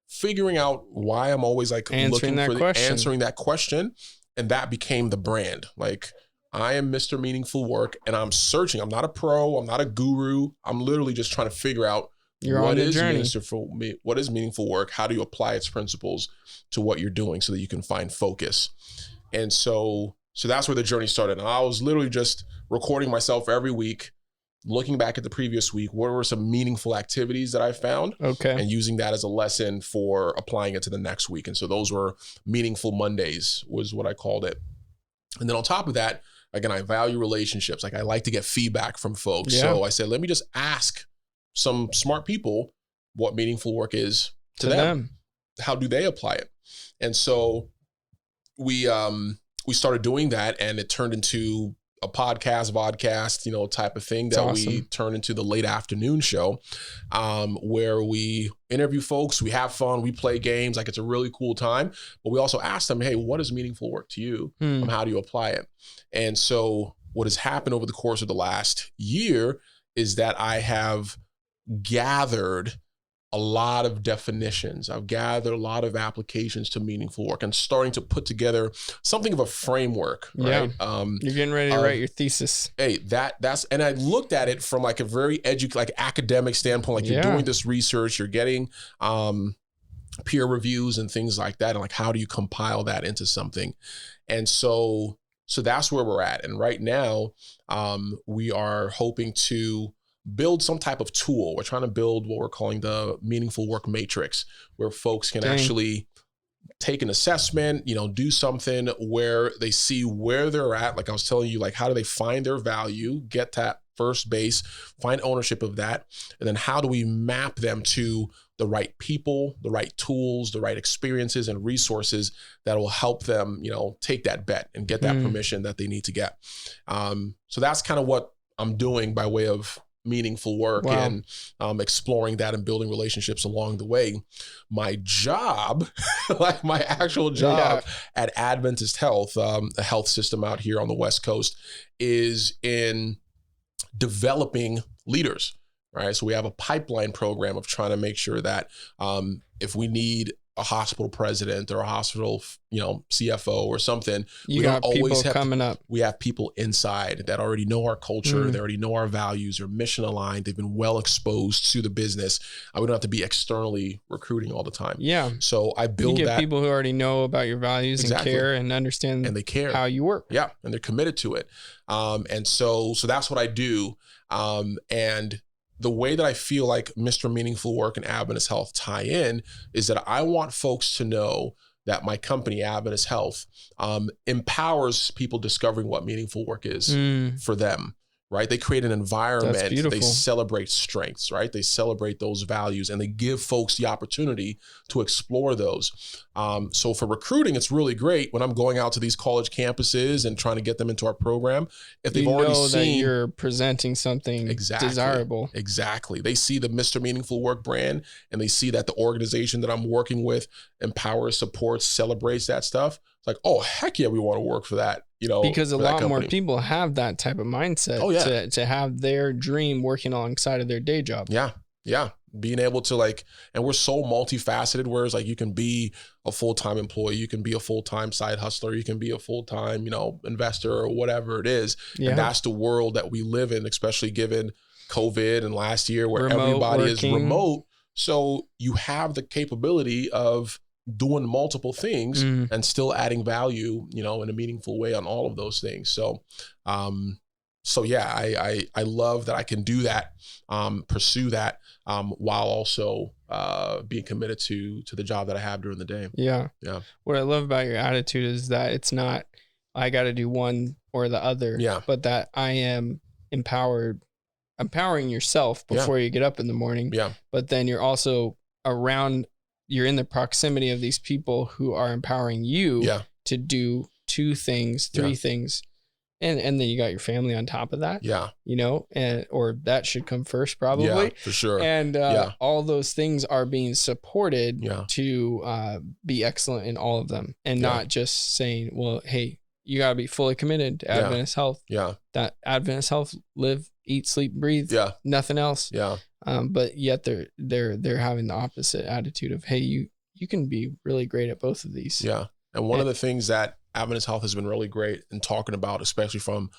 figuring out why I'm always like answering that question. And that became the brand. Like I am Mr. Meaningful Work and I'm searching. I'm not a pro. I'm not a guru. I'm literally just trying to figure out what is meaningful work? How do you apply its principles to what you're doing so that you can find focus? And so that's where the journey started. And I was literally just recording myself every week, looking back at the previous week, what were some meaningful activities that I found? Okay. And using that as a lesson for applying it to the next week. And so those were Meaningful Mondays was what I called it. And then on top of that, again, I value relationships. Like I like to get feedback from folks. Yeah. So I said, let me just ask some smart people what meaningful work is to them. How do they apply it? And so we started doing that, and it turned into a vodcast, type of thing that we turned into the late afternoon show, where we interview folks, we have fun, we play games. Like it's a really cool time, but we also ask them, hey, what is meaningful work to you? How do you apply it? And so what has happened over the course of the last year is that I have gathered a lot of definitions. I've gathered a lot of applications to meaningful work and starting to put together something of a framework, right? Yeah. You're getting ready to write your thesis. Hey, that's, and I looked at it from like a very academic standpoint, like you're doing this research, you're getting peer reviews and things like that. And like, how do you compile that into something? And so that's where we're at. And right now, we are hoping to build some type of tool. We're trying to build what we're calling the meaningful work matrix, where folks can actually take an assessment, do something where they see where they're at. Like I was telling you, like, how do they find their value, get that first base, find ownership of that. And then how do we map them to the right people, the right tools, the right experiences and resources that will help them, take that bet and get that permission that they need to get. So that's kind of what I'm doing by way of meaningful work and exploring that and building relationships along the way. My job, like my actual job at Adventist Health, a health system out here on the West Coast, is in developing leaders, right? So we have a pipeline program of trying to make sure that if we need a hospital president or a hospital, CFO or something, we got people coming up. We have people inside that already know our culture. They already know our values. They're mission aligned. They've been well exposed to the business. We don't have to be externally recruiting all the time. Yeah. So I build that. People who already know about your values and care and understand and they care how you work. Yeah. And they're committed to it. And so that's what I do. And the way that I feel like Mr. Meaningful Work and Adventist Health tie in is that I want folks to know that my company, Adventist Health, empowers people discovering what meaningful work is for them, right? They create an environment. They celebrate strengths, right? They celebrate those values and they give folks the opportunity to explore those. So for recruiting, it's really great when I'm going out to these college campuses and trying to get them into our program. If they've already seen that you're presenting something desirable. Exactly. They see the Mr. Meaningful Work brand and they see that the organization that I'm working with empowers, supports, celebrates that stuff. It's like, oh, heck yeah, we want to work for that. Because a lot more people have that type of mindset to have their dream working alongside of their day job. Yeah. Yeah. Being able to and we're so multifaceted, whereas you can be a full-time employee, you can be a full-time side hustler, you can be a full-time, investor or whatever it is. Yeah. And that's the world that we live in, especially given COVID and last year where everybody is remote. So you have the capability of doing multiple things and still adding value, in a meaningful way on all of those things. So, yeah, I love that I can do that, pursue that, while also being committed to the job that I have during the day. Yeah. Yeah. What I love about your attitude is that it's not, I got to do one or the other, but that I am empowering yourself before you get up in the morning. Yeah. But then you're also you're in the proximity of these people who are empowering you to do 2 things, 3 things. And then you got your family on top of that. Yeah. Or that should come first probably. Yeah, for sure. And all those things are being supported to be excellent in all of them and not just saying, well, hey, you got to be fully committed to Adventist Health. Yeah. That Adventist Health, live, eat, sleep, breathe. Yeah. Nothing else. Yeah. But yet they're having the opposite attitude of, hey, you can be really great at both of these. Yeah. And one of the things that Adventist Health has been really great in talking about, especially from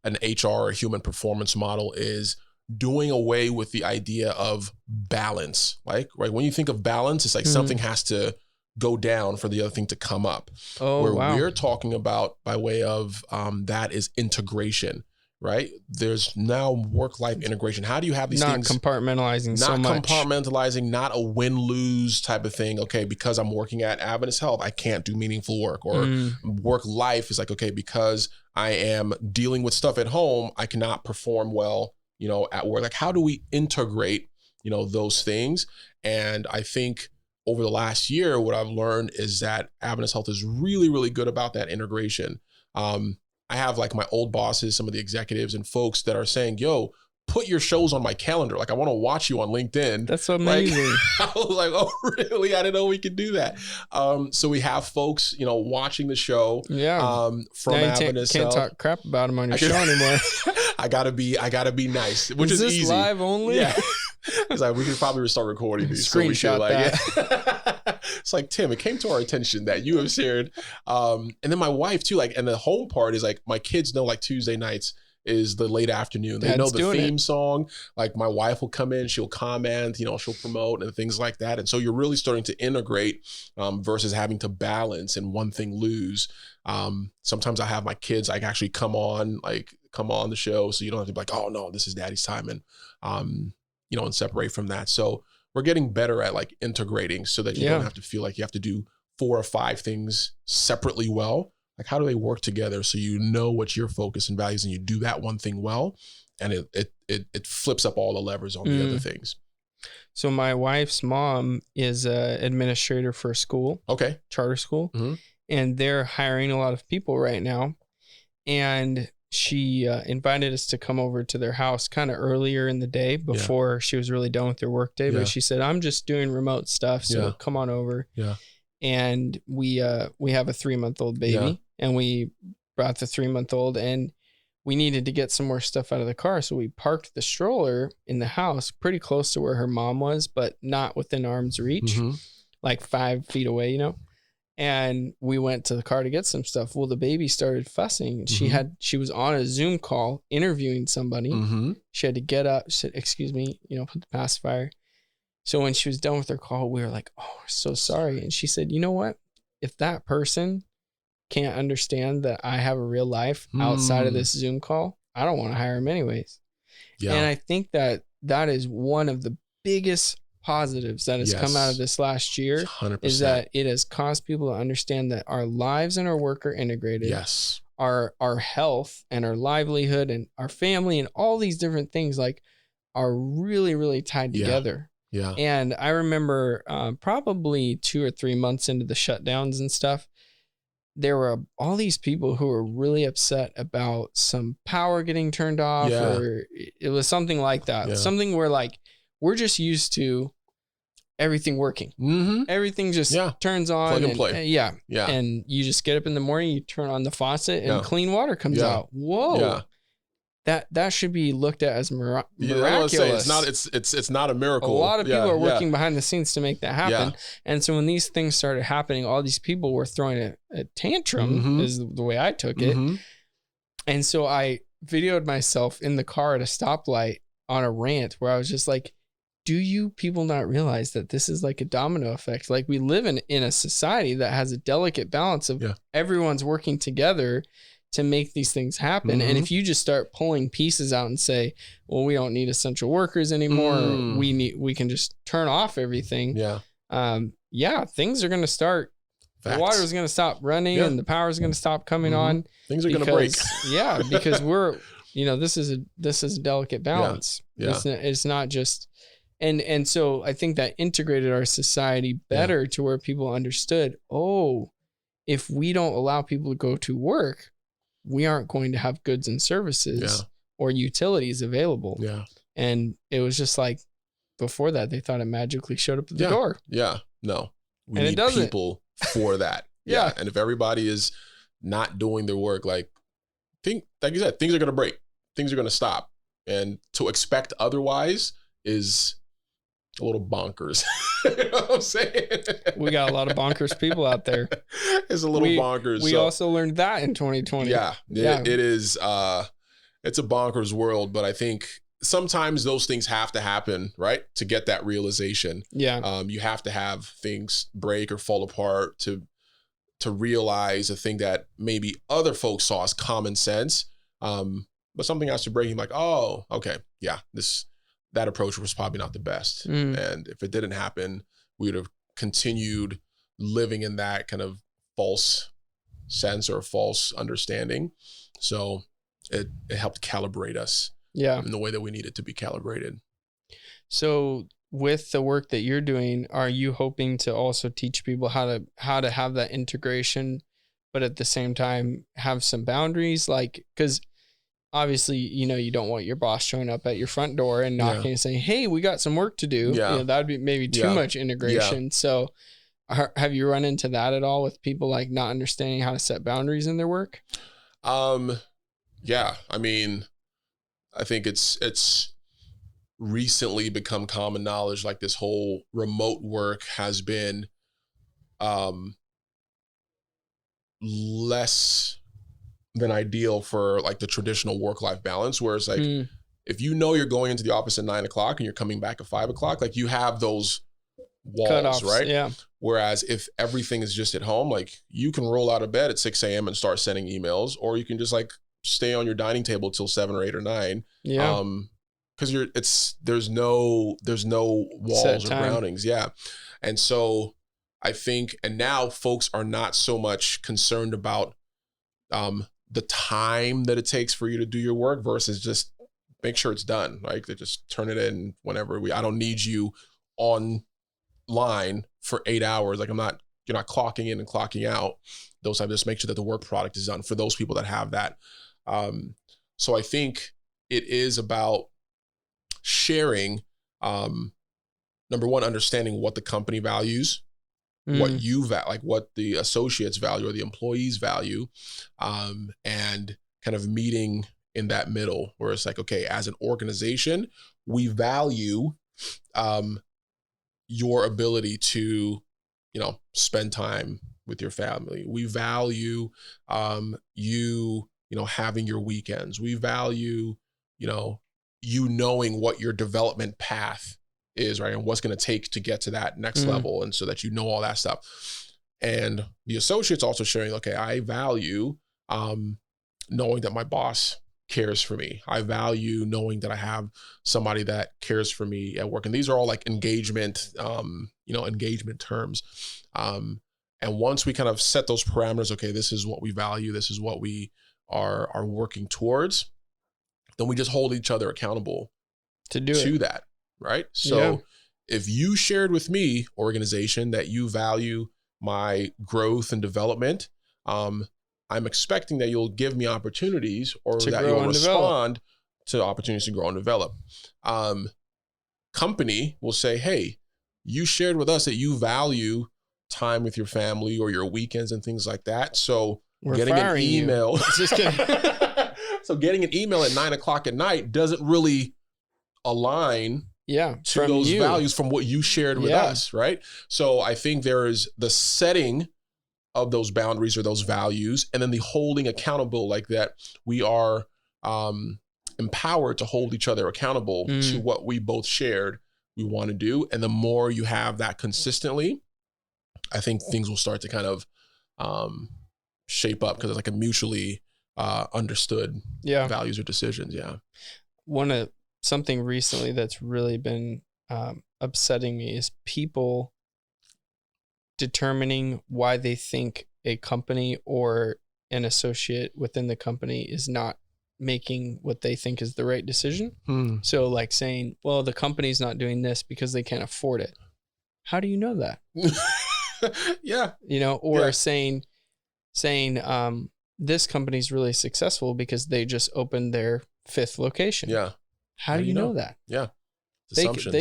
an HR or human performance model, is doing away with the idea of balance. Right? When you think of balance, it's like something has to go down for the other thing to come up. Oh, where we're talking about by way of that is integration. Right? There's now work-life integration. How do you have these things? Not compartmentalizing so much. Not compartmentalizing, not a win-lose type of thing. Okay, because I'm working at Adventist Health, I can't do meaningful work. Or work-life is like, okay, because I am dealing with stuff at home, I cannot perform well, at work. Like, how do we integrate, those things? And I think over the last year, what I've learned is that Adventist Health is really, really good about that integration. I have my old bosses, some of the executives and folks that are saying, yo, put your shows on my calendar. I want to watch you on LinkedIn. That's amazing. I was like, oh, really? I didn't know we could do that. So we have folks, watching the show. Yeah. From Adventist Health. Can't talk crap about them on your show anymore. I gotta be nice, which is easy. Live only? Yeah. It's we could probably start recording these. Screenshot that. It's Tim, it came to our attention that you have shared. And then my wife too, and the home part is my kids know Tuesday nights is the late afternoon. They know the theme song. My wife will come in, she'll comment, she'll promote and things like that. And so you're really starting to integrate versus having to balance and one thing lose. Sometimes I have my kids like actually come on the show, so you don't have to be like, oh no, this is daddy's time, and and separate from that. So we're getting better at like integrating so that you don't have to feel like you have to do 4 or 5 things separately well. Like, how do they work together so you know what your focus and values, and you do that one thing well, and it flips up all the levers on the other things. So my wife's mom is a administrator for a school, charter school, and they're hiring a lot of people right now. And she invited us to come over to their house kind of earlier in the day before she was really done with their work day. But she said, I'm just doing remote stuff, so come on over. Yeah. And we have a 3-month-old baby, and we brought the 3-month-old, and we needed to get some more stuff out of the car. So we parked the stroller in the house pretty close to where her mom was, but not within arm's reach, like 5 feet away, and we went to the car to get some stuff. Well, the baby started fussing, and she was on a Zoom call interviewing somebody. She had to get up, she said, excuse me, put the pacifier. So when she was done with her call, we were like, oh, we're so sorry. And she said, you know what? If that person can't understand that I have a real life outside of this Zoom call, I don't want to hire him anyways. Yeah. And I think that is one of the biggest positives that has come out of this last year 100%. Is that it has caused people to understand that our lives and our work are integrated. Yes. Our health and our livelihood and our family and all these different things like are really, really tied together. Yeah. And I remember probably 2 or 3 months into the shutdowns and stuff, there were all these people who were really upset about some power getting turned off, or it was something like that. Yeah. Something where like, we're just used to everything working. Everything just turns on. Plug and play. Yeah. And you just get up in the morning, you turn on the faucet and clean water comes out. Whoa. Yeah. That should be looked at as miraculous. It's not a miracle. A lot of people are working behind the scenes to make that happen. And so when these things started happening, all these people were throwing a tantrum is the way I took it. And so I videoed myself in the car at a stoplight on a rant where I was just like, do you people not realize that this is like a domino effect? Like, we live in a society that has a delicate balance of everyone's working together to make these things happen. And if you just start pulling pieces out and say, well, we don't need essential workers anymore. We can just turn off everything. Things are going to start. Facts. The water is going to stop running and the power is going to stop coming on. Things are going to break. Because we're, this is a delicate balance. It's not just, and so I think that integrated our society better to where people understood, if we don't allow people to go to work, we aren't going to have goods and services or utilities available. Yeah. And it was just like, before that, they thought it magically showed up at the door. Yeah. No, we need people for that. And if everybody is not doing their work, like you said, things are going to break, things are going to stop. And to expect otherwise is a little bonkers. You know what I'm saying? We got a lot of bonkers people out there. It's a little bonkers. We also learned that in 2020. It is. It's a bonkers world, but I think sometimes those things have to happen, right? To get that realization. Yeah. You have to have things break or fall apart to realize a thing that maybe other folks saw as common sense. But something has to break. You're like, oh, okay. Yeah. That approach was probably not the best. And if it didn't happen, we would have continued living in that kind of false sense or false understanding. So it helped calibrate us in the way that we needed to be calibrated. So with the work that you're doing, are you hoping to also teach people how to have that integration, but at the same time have some boundaries? Like, because obviously, you don't want your boss showing up at your front door and knocking and saying, hey, we got some work to do. Yeah. That would be maybe too much integration. Yeah. So have you run into that at all with people like not understanding how to set boundaries in their work? Yeah. I mean, I think it's recently become common knowledge, like this whole remote work has been less than ideal for like the traditional work-life balance, where it's like, if you're going into the office at 9:00 and you're coming back at 5:00, like you have those walls, right? Yeah. Whereas if everything is just at home, like you can roll out of bed at 6 a.m. and start sending emails, or you can just like stay on your dining table till 7 or 8 or 9. Yeah. Because there's no walls or groundings. Yeah. And so I think, and now folks are not so much concerned about the time that it takes for you to do your work versus just make sure it's done. Like they just turn it in whenever I don't need you online for 8 hours. Like you're not clocking in and clocking out. Those types, just make sure that the work product is done for those people that have that. So I think it is about sharing, number one, understanding what the company values, what you like what the associates value or the employees value, and kind of meeting in that middle where it's like, okay, as an organization, we value your ability to, spend time with your family. We value you having your weekends. We value, you knowing what your development path is, right? And what's going to take to get to that next level. And so that all that stuff. And the associates also sharing, okay, I value knowing that my boss cares for me. I value knowing that I have somebody that cares for me at work. And these are all like engagement, engagement terms. And once we kind of set those parameters, okay, this is what we value, this is what we are working towards, then we just hold each other accountable to that, right? So if you shared with me, organization, that you value my growth and development, I'm expecting that you'll give me opportunities or that you'll respond to opportunities to grow and develop. Company will say, hey, you shared with us that you value time with your family or your weekends and things like that. So we're getting an firing email, Just kidding. so getting an email at 9 o'clock at night doesn't really align to those values from what you shared with us, right? So I think there is the setting of those boundaries or those values, and then the holding accountable, like that we are empowered to hold each other accountable to what we both shared we want to do. And the more you have that consistently, I think things will start to kind of shape up because it's like a mutually understood values or decisions. Yeah. Something recently that's really been upsetting me is people determining why they think a company or an associate within the company is not making what they think is the right decision. So like saying, well, the company's not doing this because they can't afford it. How do you know that? Or saying this company's really successful because they just opened their 5th location. Yeah. How do you know that? Yeah. Assumptions.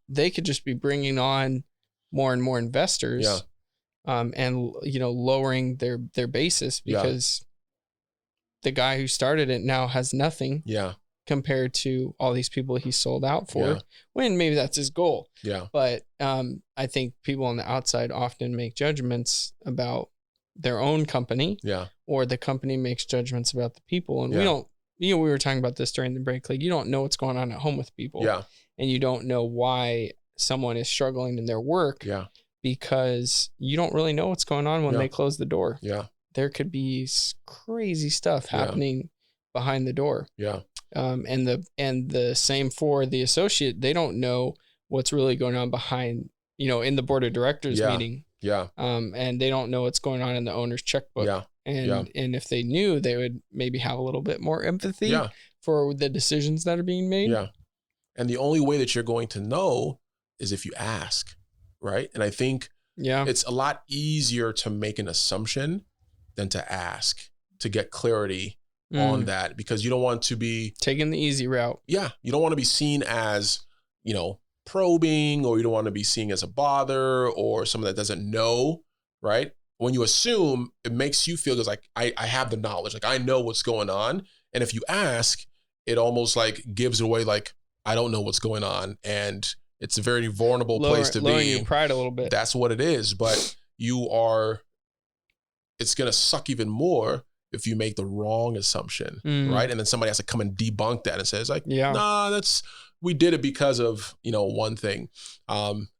They could just be bringing on more and more investors, and lowering their basis because the guy who started it now has nothing. Compared to all these people he sold out for, when maybe that's his goal. But I think people on the outside often make judgments about their own company, or the company makes judgments about the people, and we don't. We were talking about this during the break. Like, you don't know what's going on at home with people, and you don't know why someone is struggling in their work, because you don't really know what's going on when they close the door. There could be crazy stuff happening behind the door. And the same for the associate. They don't know what's really going on behind, in the board of directors meeting. And they don't know what's going on in the owner's checkbook. And if they knew, they would maybe have a little bit more empathy for the decisions that are being made. And the only way that you're going to know is if you ask, right? And I think it's a lot easier to make an assumption than to ask, to get clarity on that, because you don't want to be taking the easy route. You don't want to be seen as, probing, or you don't want to be seen as a bother or someone that doesn't know, right? When you assume, it makes you feel like I have the knowledge, like I know what's going on. And if you ask, it almost like gives it away, like I don't know what's going on. And it's a very vulnerable place to be. Lowering your pride a little bit. That's what it is. But it's going to suck even more if you make the wrong assumption, right? And then somebody has to come and debunk that and says like, nah, we did it because of, one thing.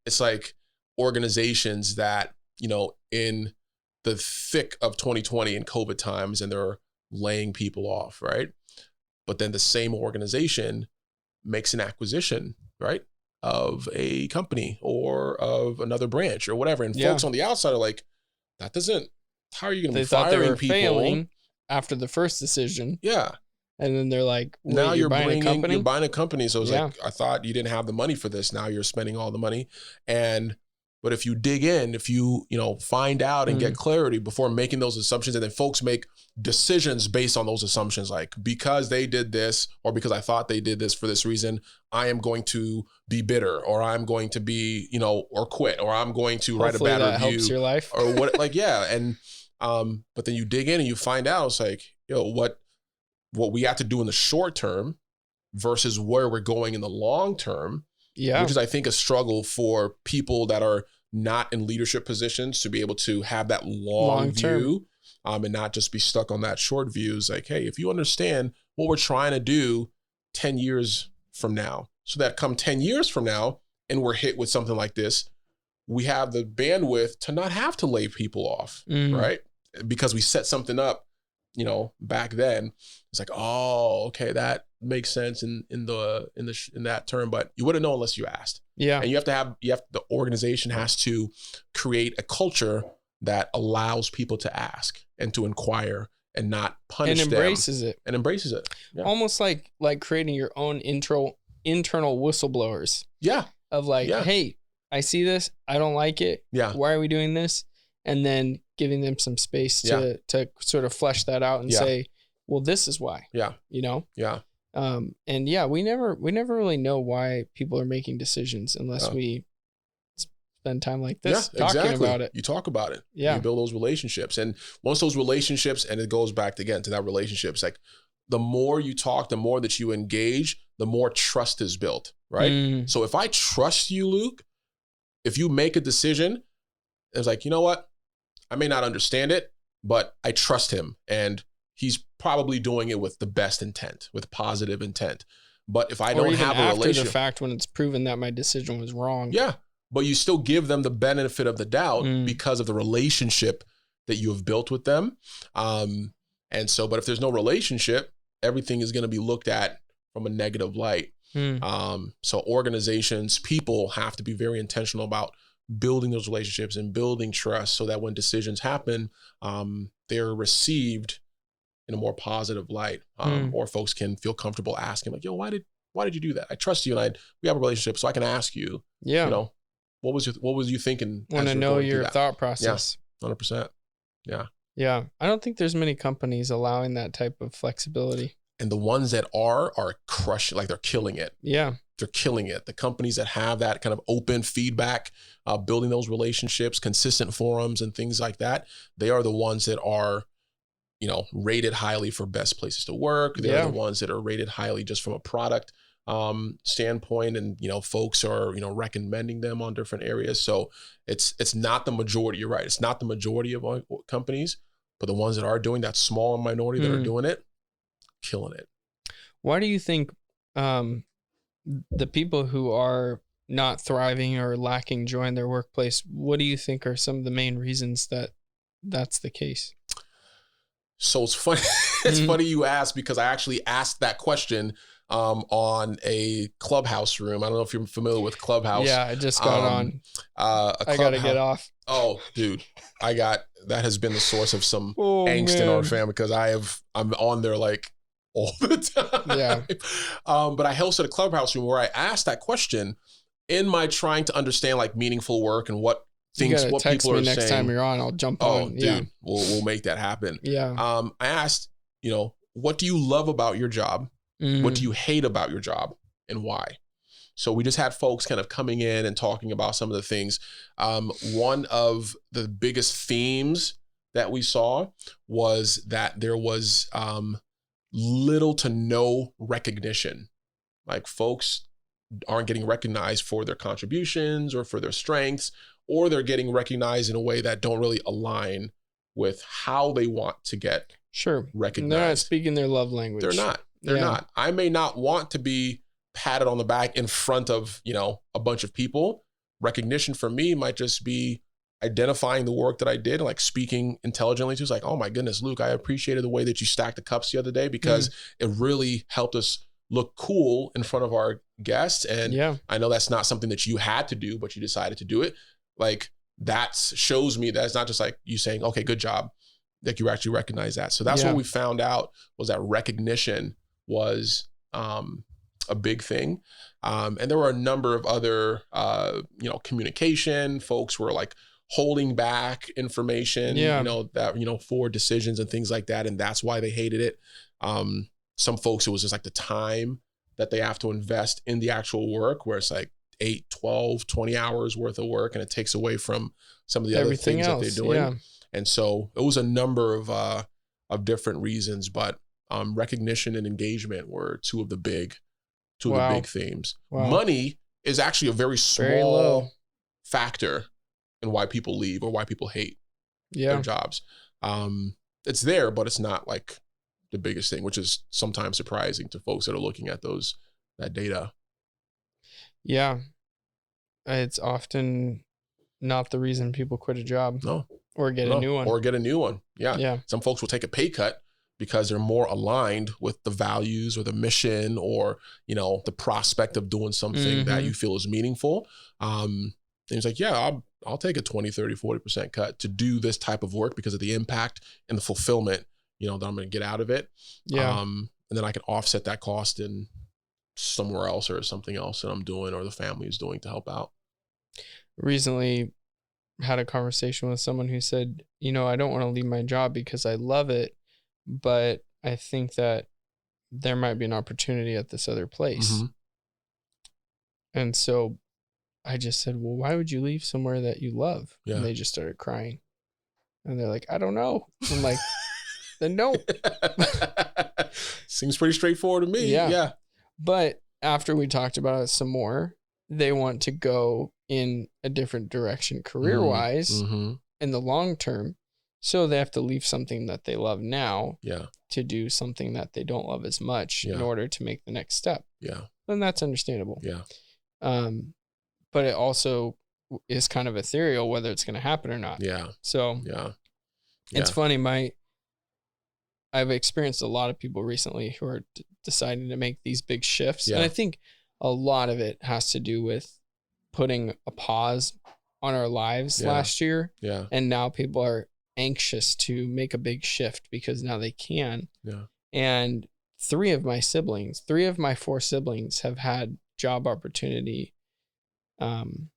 It's like organizations that, in the thick of 2020 and COVID times, and they're laying people off, right? But then the same organization makes an acquisition, right, of a company or of another branch or whatever. And folks on the outside are like, that doesn't, how are you going to be firing people? They thought they were failing after the first decision. Yeah. And then they're like, now you're buying a company. So it's like, I thought you didn't have the money for this. Now you're spending all the money. But if you dig in, if you, find out and get clarity before making those assumptions, and then folks make decisions based on those assumptions, like because they did this, or because I thought they did this for this reason, I am going to be bitter, or I'm going to be, or quit, or I'm going to write a bad review. Helps your life. Or what, like, yeah. And, but then you dig in and you find out, it's like, what we have to do in the short term versus where we're going in the long term. Yeah. Which is, I think, a struggle for people that are not in leadership positions to be able to have that long view, and not just be stuck on that short view. It's like, hey, if you understand what we're trying to do 10 years from now, so that come 10 years from now and we're hit with something like this, we have the bandwidth to not have to lay people off, right? Because we set something up, back then. It's like, oh, okay, that makes sense in that term, but you wouldn't know unless you asked. Yeah. And the organization has to create a culture that allows people to ask and to inquire and not punish them. And embraces it. Yeah. Almost like creating your own internal whistleblowers. Yeah. Of like, hey, I see this. I don't like it. Yeah. Why are we doing this? And then giving them some space to sort of flesh that out and say, well, this is why. Yeah. Yeah. And we never really know why people are making decisions unless we spend time like this talking about it. You talk about it. Yeah. You build those relationships. And once those relationships, and it goes back again to that relationship, it's like the more you talk, the more that you engage, the more trust is built, right? So if I trust you, Luke, if you make a decision, it's like, you know what? I may not understand it, but I trust him, and he's probably doing it with the best intent, with positive intent. But if I don't have a relationship, after the fact, when it's proven that my decision was wrong, but you still give them the benefit of the doubt because of the relationship that you have built with them. But if there's no relationship, everything is going to be looked at from a negative light. So organizations, people have to be very intentional about building those relationships and building trust so that when decisions happen, they're received in a more positive light, or folks can feel comfortable asking, like, yo, why did you do that? I trust you, and we have a relationship, so I can ask you, what was you thinking? Want to know your thought process. Yeah, 100%. Yeah. Yeah. I don't think there's many companies allowing that type of flexibility. And the ones that are crushing, like they're killing it. Yeah. They're killing it. The companies that have that kind of open feedback, building those relationships, consistent forums and things like that, they are the ones that are, rated highly for best places to work. They're the ones that are rated highly just from a product standpoint, and folks are recommending them on different areas. So it's not the majority. You're right. It's not the majority of companies, but the ones that are doing that, small minority that are doing it, killing it. Why do you think the people who are not thriving or lacking joy in their workplace, what do you think are some of the main reasons that that's the case? So it's funny. It's funny you ask, because I actually asked that question on a Clubhouse room. I don't know if you're familiar with Clubhouse. Yeah, I just got on. I got to get off. Oh, dude, that has been the source of some angst in our family, because I'm on there like all the time. Yeah. But I hosted a Clubhouse room where I asked that question in my trying to understand like meaningful work and what things, what people are saying. Next time you're on, I'll jump on. Oh, dude, we'll make that happen. Yeah. I asked, what do you love about your job? What do you hate about your job, and why? So we just had folks kind of coming in and talking about some of the things. One of the biggest themes that we saw was that there was little to no recognition. Like folks aren't getting recognized for their contributions or for their strengths, or they're getting recognized in a way that don't really align with how they want to get recognized. They're not speaking their love language. They're not. I may not want to be patted on the back in front of, a bunch of people, recognition for me might just be identifying the work that I did, like speaking intelligently to. It's like, oh my goodness, Luke, I appreciated the way that you stacked the cups the other day because it really helped us look cool in front of our guests. And I know that's not something that you had to do, but you decided to do it. Like that shows me that it's not just like you saying, okay, good job. Like you actually recognize that. So that's what we found out, was that recognition was a big thing. And there were a number of other, communication. Folks were like holding back information, for decisions and things like that. And that's why they hated it. Some folks, it was just like the time that they have to invest in the actual work, where it's like 8, 12, 20 hours worth of work, and it takes away from some of the other things that they're doing. Yeah. And so it was a number of different reasons, but recognition and engagement were two of the big themes. Wow. Money is actually a very small factor in why people leave or why people hate their jobs. It's there, but it's not like the biggest thing, which is sometimes surprising to folks that are looking at that data. Yeah. It's often not the reason people quit a job. No. Or get a new one. Yeah. Some folks will take a pay cut because they're more aligned with the values or the mission or, the prospect of doing something that you feel is meaningful. And it's like, I'll take a 20, 30, 40% cut to do this type of work because of the impact and the fulfillment, that I'm going to get out of it. Yeah. And then I can offset that cost in somewhere else or something else that I'm doing or the family is doing to help out. Recently had a conversation with someone who said, I don't want to leave my job because I love it, but I think that there might be an opportunity at this other place. Mm-hmm. And so I just said, well, why would you leave somewhere that you love? Yeah. And they just started crying. And they're like, I don't know. I'm like, then don't. Seems pretty straightforward to me. Yeah. But after we talked about it some more, they want to go in a different direction career-wise in the long term. So they have to leave something that they love now to do something that they don't love as much in order to make the next step. Yeah. And that's understandable. Yeah. But it also is kind of ethereal whether it's going to happen or not. Yeah. So it's funny. I've experienced a lot of people recently who are deciding to make these big shifts. Yeah. And I think a lot of it has to do with putting a pause on our lives last year. Yeah. And now people are anxious to make a big shift because now they can. Yeah. And 3 of my 4 siblings have had job opportunity, the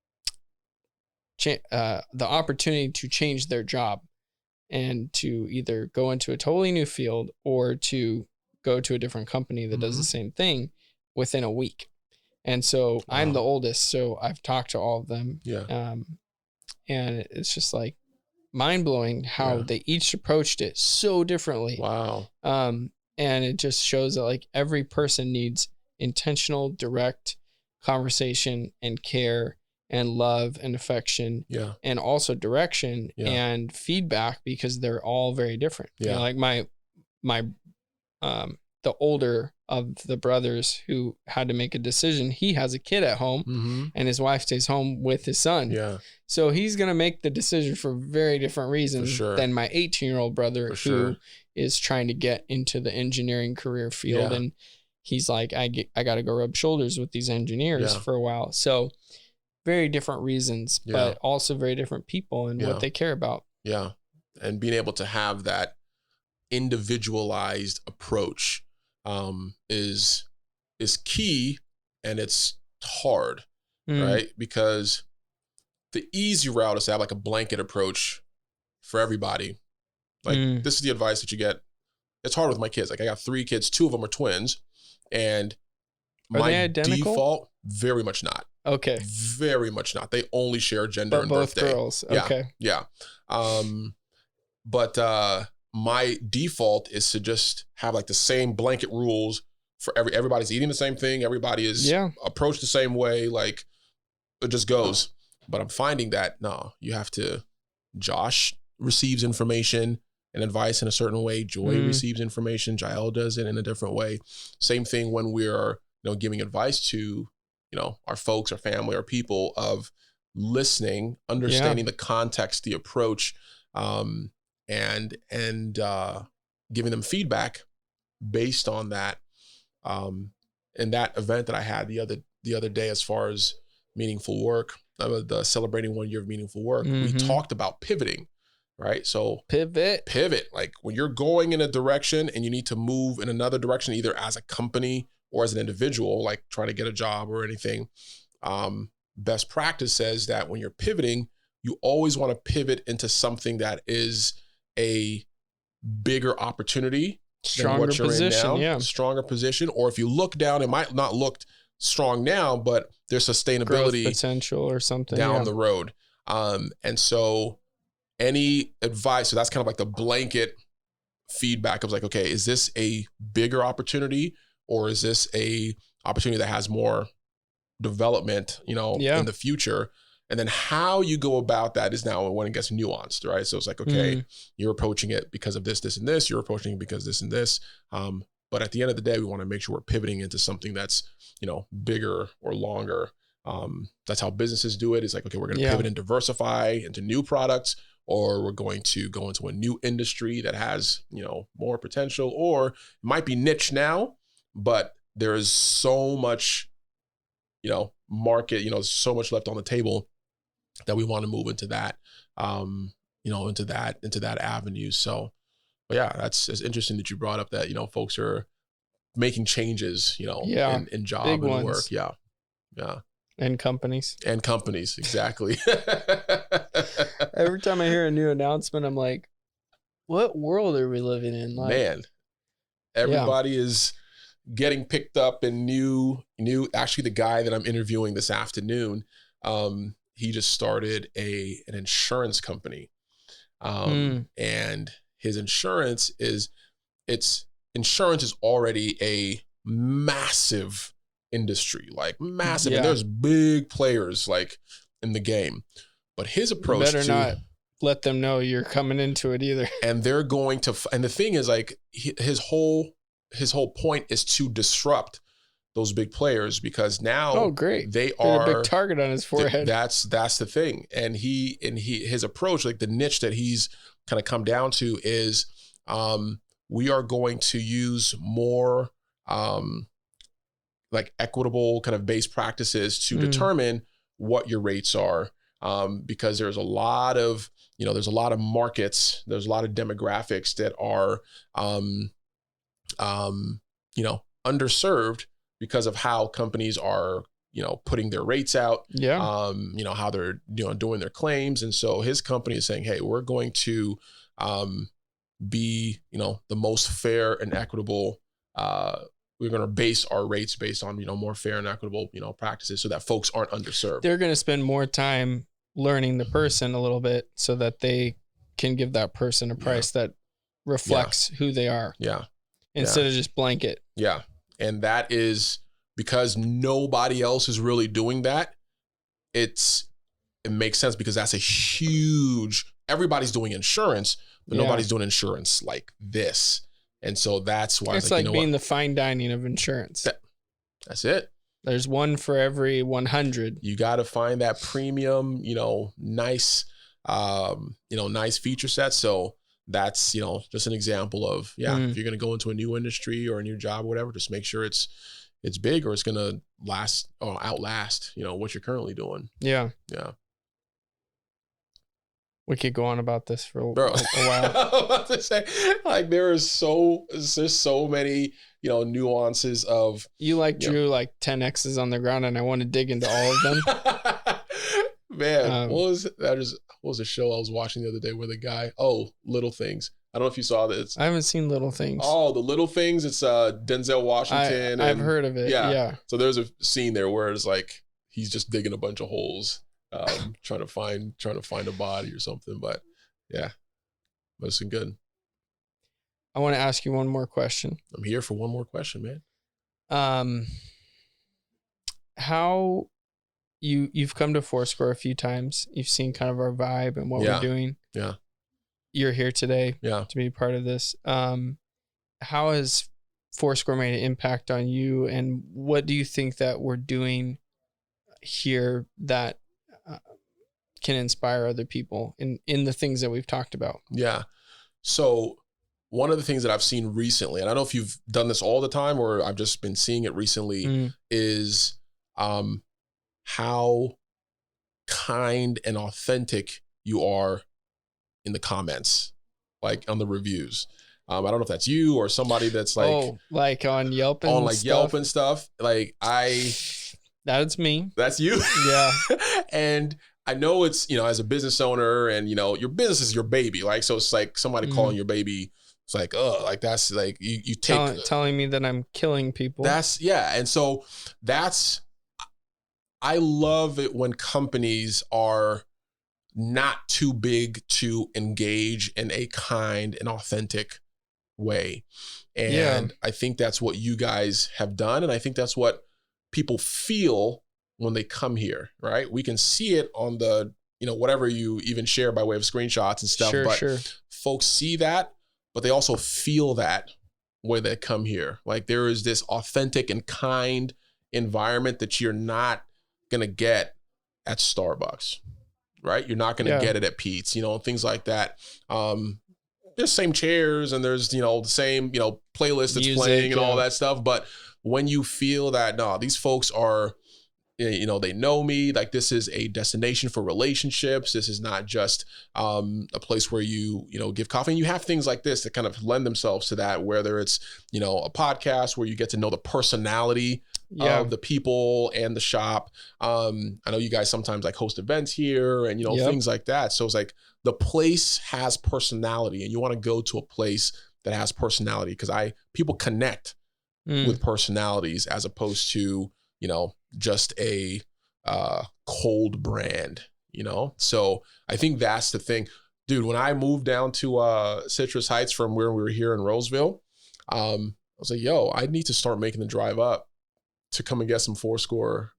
opportunity to change their job and to either go into a totally new field or to go to a different company that does the same thing within a week. And so I'm the oldest, so I've talked to all of them. Yeah. And it's just like mind blowing how they each approached it so differently. Wow. And it just shows that like every person needs intentional, direct conversation and care and love and affection. Yeah. And also direction and feedback because they're all very different. Yeah. Like my the older of the brothers who had to make a decision, he has a kid at home and his wife stays home with his son. Yeah. So he's going to make the decision for very different reasons than my 18-year-old brother who is trying to get into the engineering career field. Yeah. And he's like, I got to go rub shoulders with these engineers for a while. So very different reasons, but also very different people and what they care about. Yeah. And being able to have that individualized approach is key, and it's hard, right? Because the easy route is to have like a blanket approach for everybody. Like this is the advice that you get. It's hard with my kids. Like I got 3 kids, 2 of them are twins, and my default, very much not. Okay. Very much not. They only share gender and both birthday. Girls. Okay. Yeah. But my default is to just have like the same blanket rules for everybody's eating the same thing. Everybody is approached the same way. Like it just goes. But I'm finding that no, you have to. Josh receives information and advice in a certain way. Joy receives information. Jael does it in a different way. Same thing when we're giving advice to our folks, our family, our people of listening, understanding the context, the approach, and giving them feedback based on that. In that event that I had the other day, as far as meaningful work, the celebrating 1 year of meaningful work, we talked about pivoting, right? So pivot, like when you're going in a direction and you need to move in another direction, either as a company or as an individual, like trying to get a job or anything. Best practice says that when you're pivoting, you always want to pivot into something that is a bigger opportunity, stronger what you're position, in now, stronger position. Or if you look down, it might not look strong now, but there's sustainability, growth potential or something down the road. And so any advice, so that's kind of like the blanket feedback of like, okay, is this a bigger opportunity or is this a opportunity that has more development, in the future? And then how you go about that is now when it gets nuanced, right? So it's like, okay, you're approaching it because of this, and this, you're approaching it because this and this. But at the end of the day, we want to make sure we're pivoting into something that's, bigger or longer. That's how businesses do it. It's like, okay, we're going to pivot and diversify into new products, or we're going to go into a new industry that has, more potential, or it might be niche now, but there is so much, market, so much left on the table that we want to move into that, into that avenue. So, but yeah, it's interesting that you brought up that, folks are making changes, in job big and ones. work. Yeah. Yeah. And companies. Exactly. Every time I hear a new announcement, I'm like, what world are we living in? Like, man, everybody is getting picked up in new, actually the guy that I'm interviewing this afternoon, he just started an insurance company. And his insurance is already a massive industry, like massive. And there's big players like in the game, but his approach better not let them know you're coming into it either. And they're going to, and the thing is like his whole point is to disrupt those big players, because now they are a big target on his forehead. That's the thing. And his approach, like the niche that he's kind of come down to is, we are going to use more, like equitable kind of base practices to determine what your rates are. Because there's a lot of, markets, there's a lot of demographics that are, underserved because of how companies are, putting their rates out, how they're, doing their claims. And so his company is saying, hey, we're going to be, the most fair and equitable. We're going to base our rates based on, more fair and equitable, practices so that folks aren't underserved. They're going to spend more time learning the person a little bit so that they can give that person a price that reflects who they are. Yeah. Instead of just blanket. Yeah. And that is because nobody else is really doing that. It makes sense because that's a huge, everybody's doing insurance, but nobody's doing insurance like this. And so that's why it's like being the fine dining of insurance. That's it. There's one for every 100. You got to find that premium, nice, nice feature set. So that's, just an example of, if you're going to go into a new industry or a new job or whatever, just make sure it's big or it's going to last or outlast, what you're currently doing. Yeah. Yeah. We could go on about this for a while. I'm about to say, like, there's so many, nuances of. You drew like 10 X's on the ground, and I want to dig into all of them. Man, what was the show I was watching the other day where the guy, Little Things. I don't know if you saw this. I haven't seen Little Things. Oh, The Little Things. It's Denzel Washington. I've heard of it. Yeah. So there's a scene there where it's like he's just digging a bunch of holes. Trying to find a body or something, but it's been good. I want to ask you one more question. I'm here for one more question, man. How you've come to Foursquare a few times. You've seen kind of our vibe and what we're doing. Yeah. You're here today. To be part of this. How has Foursquare made an impact on you, and what do you think that we're doing here that can inspire other people in the things that we've talked about. Yeah. So one of the things that I've seen recently, and I don't know if you've done this all the time or I've just been seeing it recently, is how kind and authentic you are in the comments, like on the reviews. I don't know if that's you or somebody that's like, like on Yelp and stuff. Yelp and stuff. Like that's me. That's you. Yeah. And I know it's, as a business owner and, your business is your baby. Like, so it's like somebody calling your baby. It's like, like that's like you take telling me that I'm killing people. And so I love it when companies are not too big to engage in a kind and authentic way. And I think that's what you guys have done. And I think that's what people feel when they come here, right? We can see it on the, whatever you even share by way of screenshots and stuff, Sure. Folks see that, but they also feel that when they come here. Like there is this authentic and kind environment that you're not going to get at Starbucks, right? You're not going to get it at Pete's, things like that. There's same chairs and there's, the same, playlist that's playing and all that stuff. But when you feel that, no, these folks are, they know me, like this is a destination for relationships. This is not just a place where you give coffee. And you have things like this that kind of lend themselves to that, whether it's, a podcast where you get to know the personality of the people and the shop. I know you guys sometimes like host events here and, things like that. So it's like the place has personality and you want to go to a place that has personality because people connect with personalities as opposed to, just a cold brand, So I think that's the thing. Dude, when I moved down to Citrus Heights from where we were here in Roseville, I was like, yo, I need to start making the drive up to come and get some Fourscore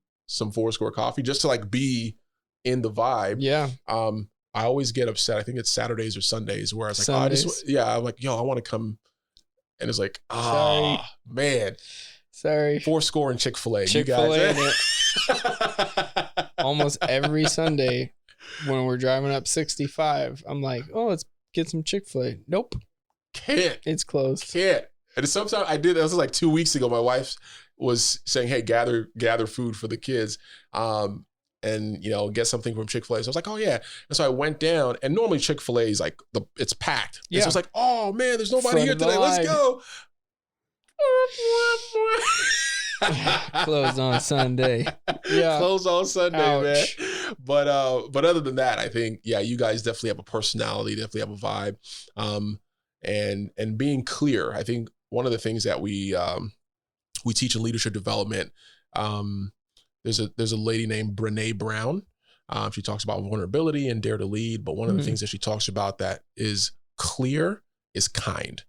coffee just to like be in the vibe. Yeah. I always get upset. I think it's Saturdays or Sundays where I was like, I'm like, yo, I want to come. And it's like, man. Sorry. Fourscore and Chick-fil-A. Chick-fil-A. You guys. Almost every Sunday when we're driving up 65, I'm like, let's get some Chick-fil-A. Nope. Can't. It's closed. Can't. And sometimes I did. That was like 2 weeks ago. My wife was saying, hey, gather food for the kids. And get something from Chick-fil-A. So I was like, oh yeah. And so I went down and normally Chick-fil-A is like it's packed. Yeah. And so I was like, oh man, there's nobody here today. Let's go. Closed on Sunday. Yeah. Closed on Sunday, Ouch. man. But other than that, I think, you guys definitely have a personality, definitely have a vibe. And being clear. I think one of the things that we teach in leadership development, there's a lady named Brene Brown. She talks about vulnerability and dare to lead. But one of the things that she talks about that is clear is kind,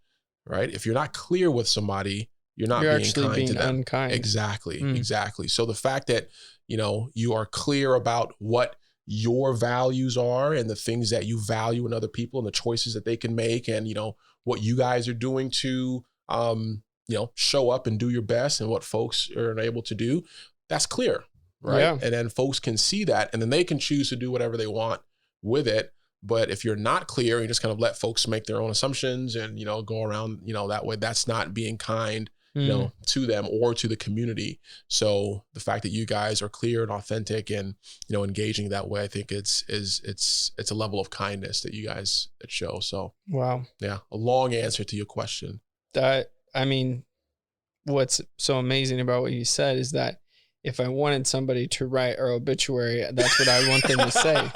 right? If you're not clear with somebody, you're being kind to them. Unkind. Exactly. So the fact that, you are clear about what your values are and the things that you value in other people and the choices that they can make and, what you guys are doing to, show up and do your best and what folks are able to do, that's clear, right? Yeah. And then folks can see that and then they can choose to do whatever they want with it. But if you're not clear, you just kind of let folks make their own assumptions and, go around, that way, that's not being kind, to them or to the community. So the fact that you guys are clear and authentic and, engaging that way, I think it's a level of kindness that you guys show. So, wow. Yeah. A long answer to your question. What's so amazing about what you said is that if I wanted somebody to write our obituary, that's what I want them to say.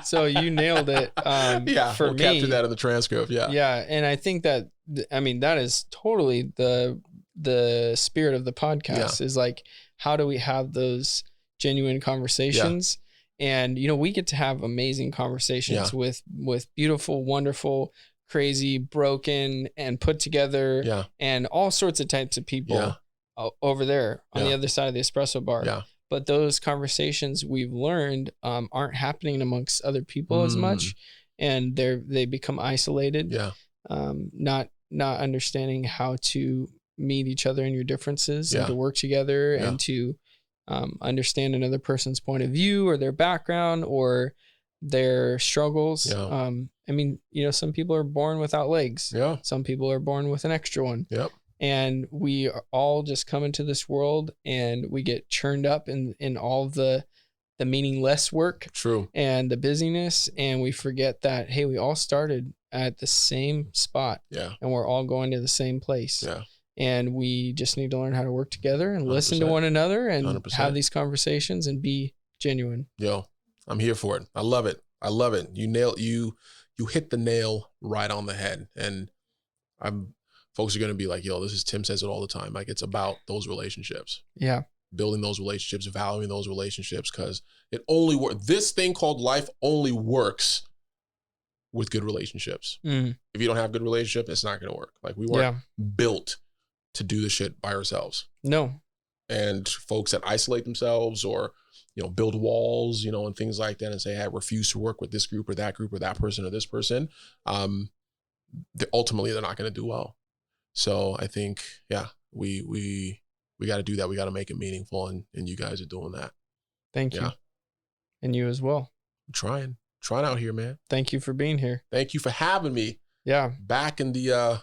So you nailed it. For we'll me, capture that in the transcript. Yeah. Yeah. And I think that, that is totally the spirit of the podcast is like, how do we have those genuine conversations? And, we get to have amazing conversations with beautiful, wonderful, crazy, broken and put together and all sorts of types of people over there on the other side of the espresso bar. Yeah. But those conversations we've learned aren't happening amongst other people as much, and they become isolated. Yeah. Not understanding how to meet each other in your differences and to work together and to understand another person's point of view or their background or their struggles. Yeah. I mean, you know, some people are born without legs. Yeah. Some people are born with an extra one. Yep. And we all just come into this world and we get churned up in all the meaningless work. True. And the busyness. And we forget that, hey, we all started at the same spot. Yeah. And we're all going to the same place. Yeah. And we just need to learn how to work together and listen to one another and 100%. have these conversations and be genuine. Yo, I'm here for it. I love it. I love it. You hit the nail right on the head. And folks are going to be like, yo, this is Tim says it all the time. Like, it's about those relationships. Yeah. Building those relationships, valuing those relationships, because it only works. This thing called life only works with good relationships. If you don't have good relationship, it's not going to work. Like, we weren't built to do the shit by ourselves. No. And folks that isolate themselves or, you know, build walls, you know, and things like that and say, hey, I refuse to work with this group or that person or this person. Ultimately, they're not going to do well. So I think, yeah, we got to do that. We got to make it meaningful. And you guys are doing that. Thank you. And you as well. I'm trying out here, man. Thank you for being here. Thank you for having me. Yeah. Back in the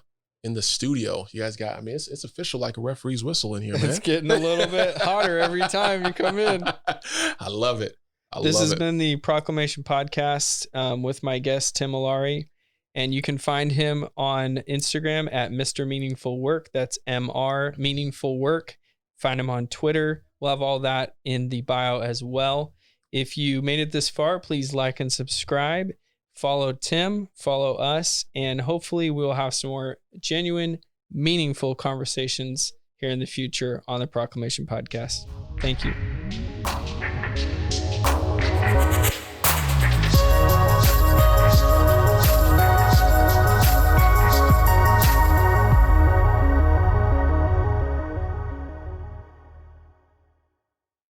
studio. You guys got, I mean, it's official, like a referee's whistle in here, man. It's getting a little bit hotter every time you come in. I love it. This has been the Proclamation Podcast with my guest, Tim Olaore. And you can find him on Instagram at Mr. Meaningful Work. That's MR Meaningful Work. Find him on Twitter. We'll have all that in the bio as well. If you made it this far, please like and subscribe. Follow Tim, follow us, and hopefully we'll have some more genuine, meaningful conversations here in the future on the Proclamation Podcast. Thank you.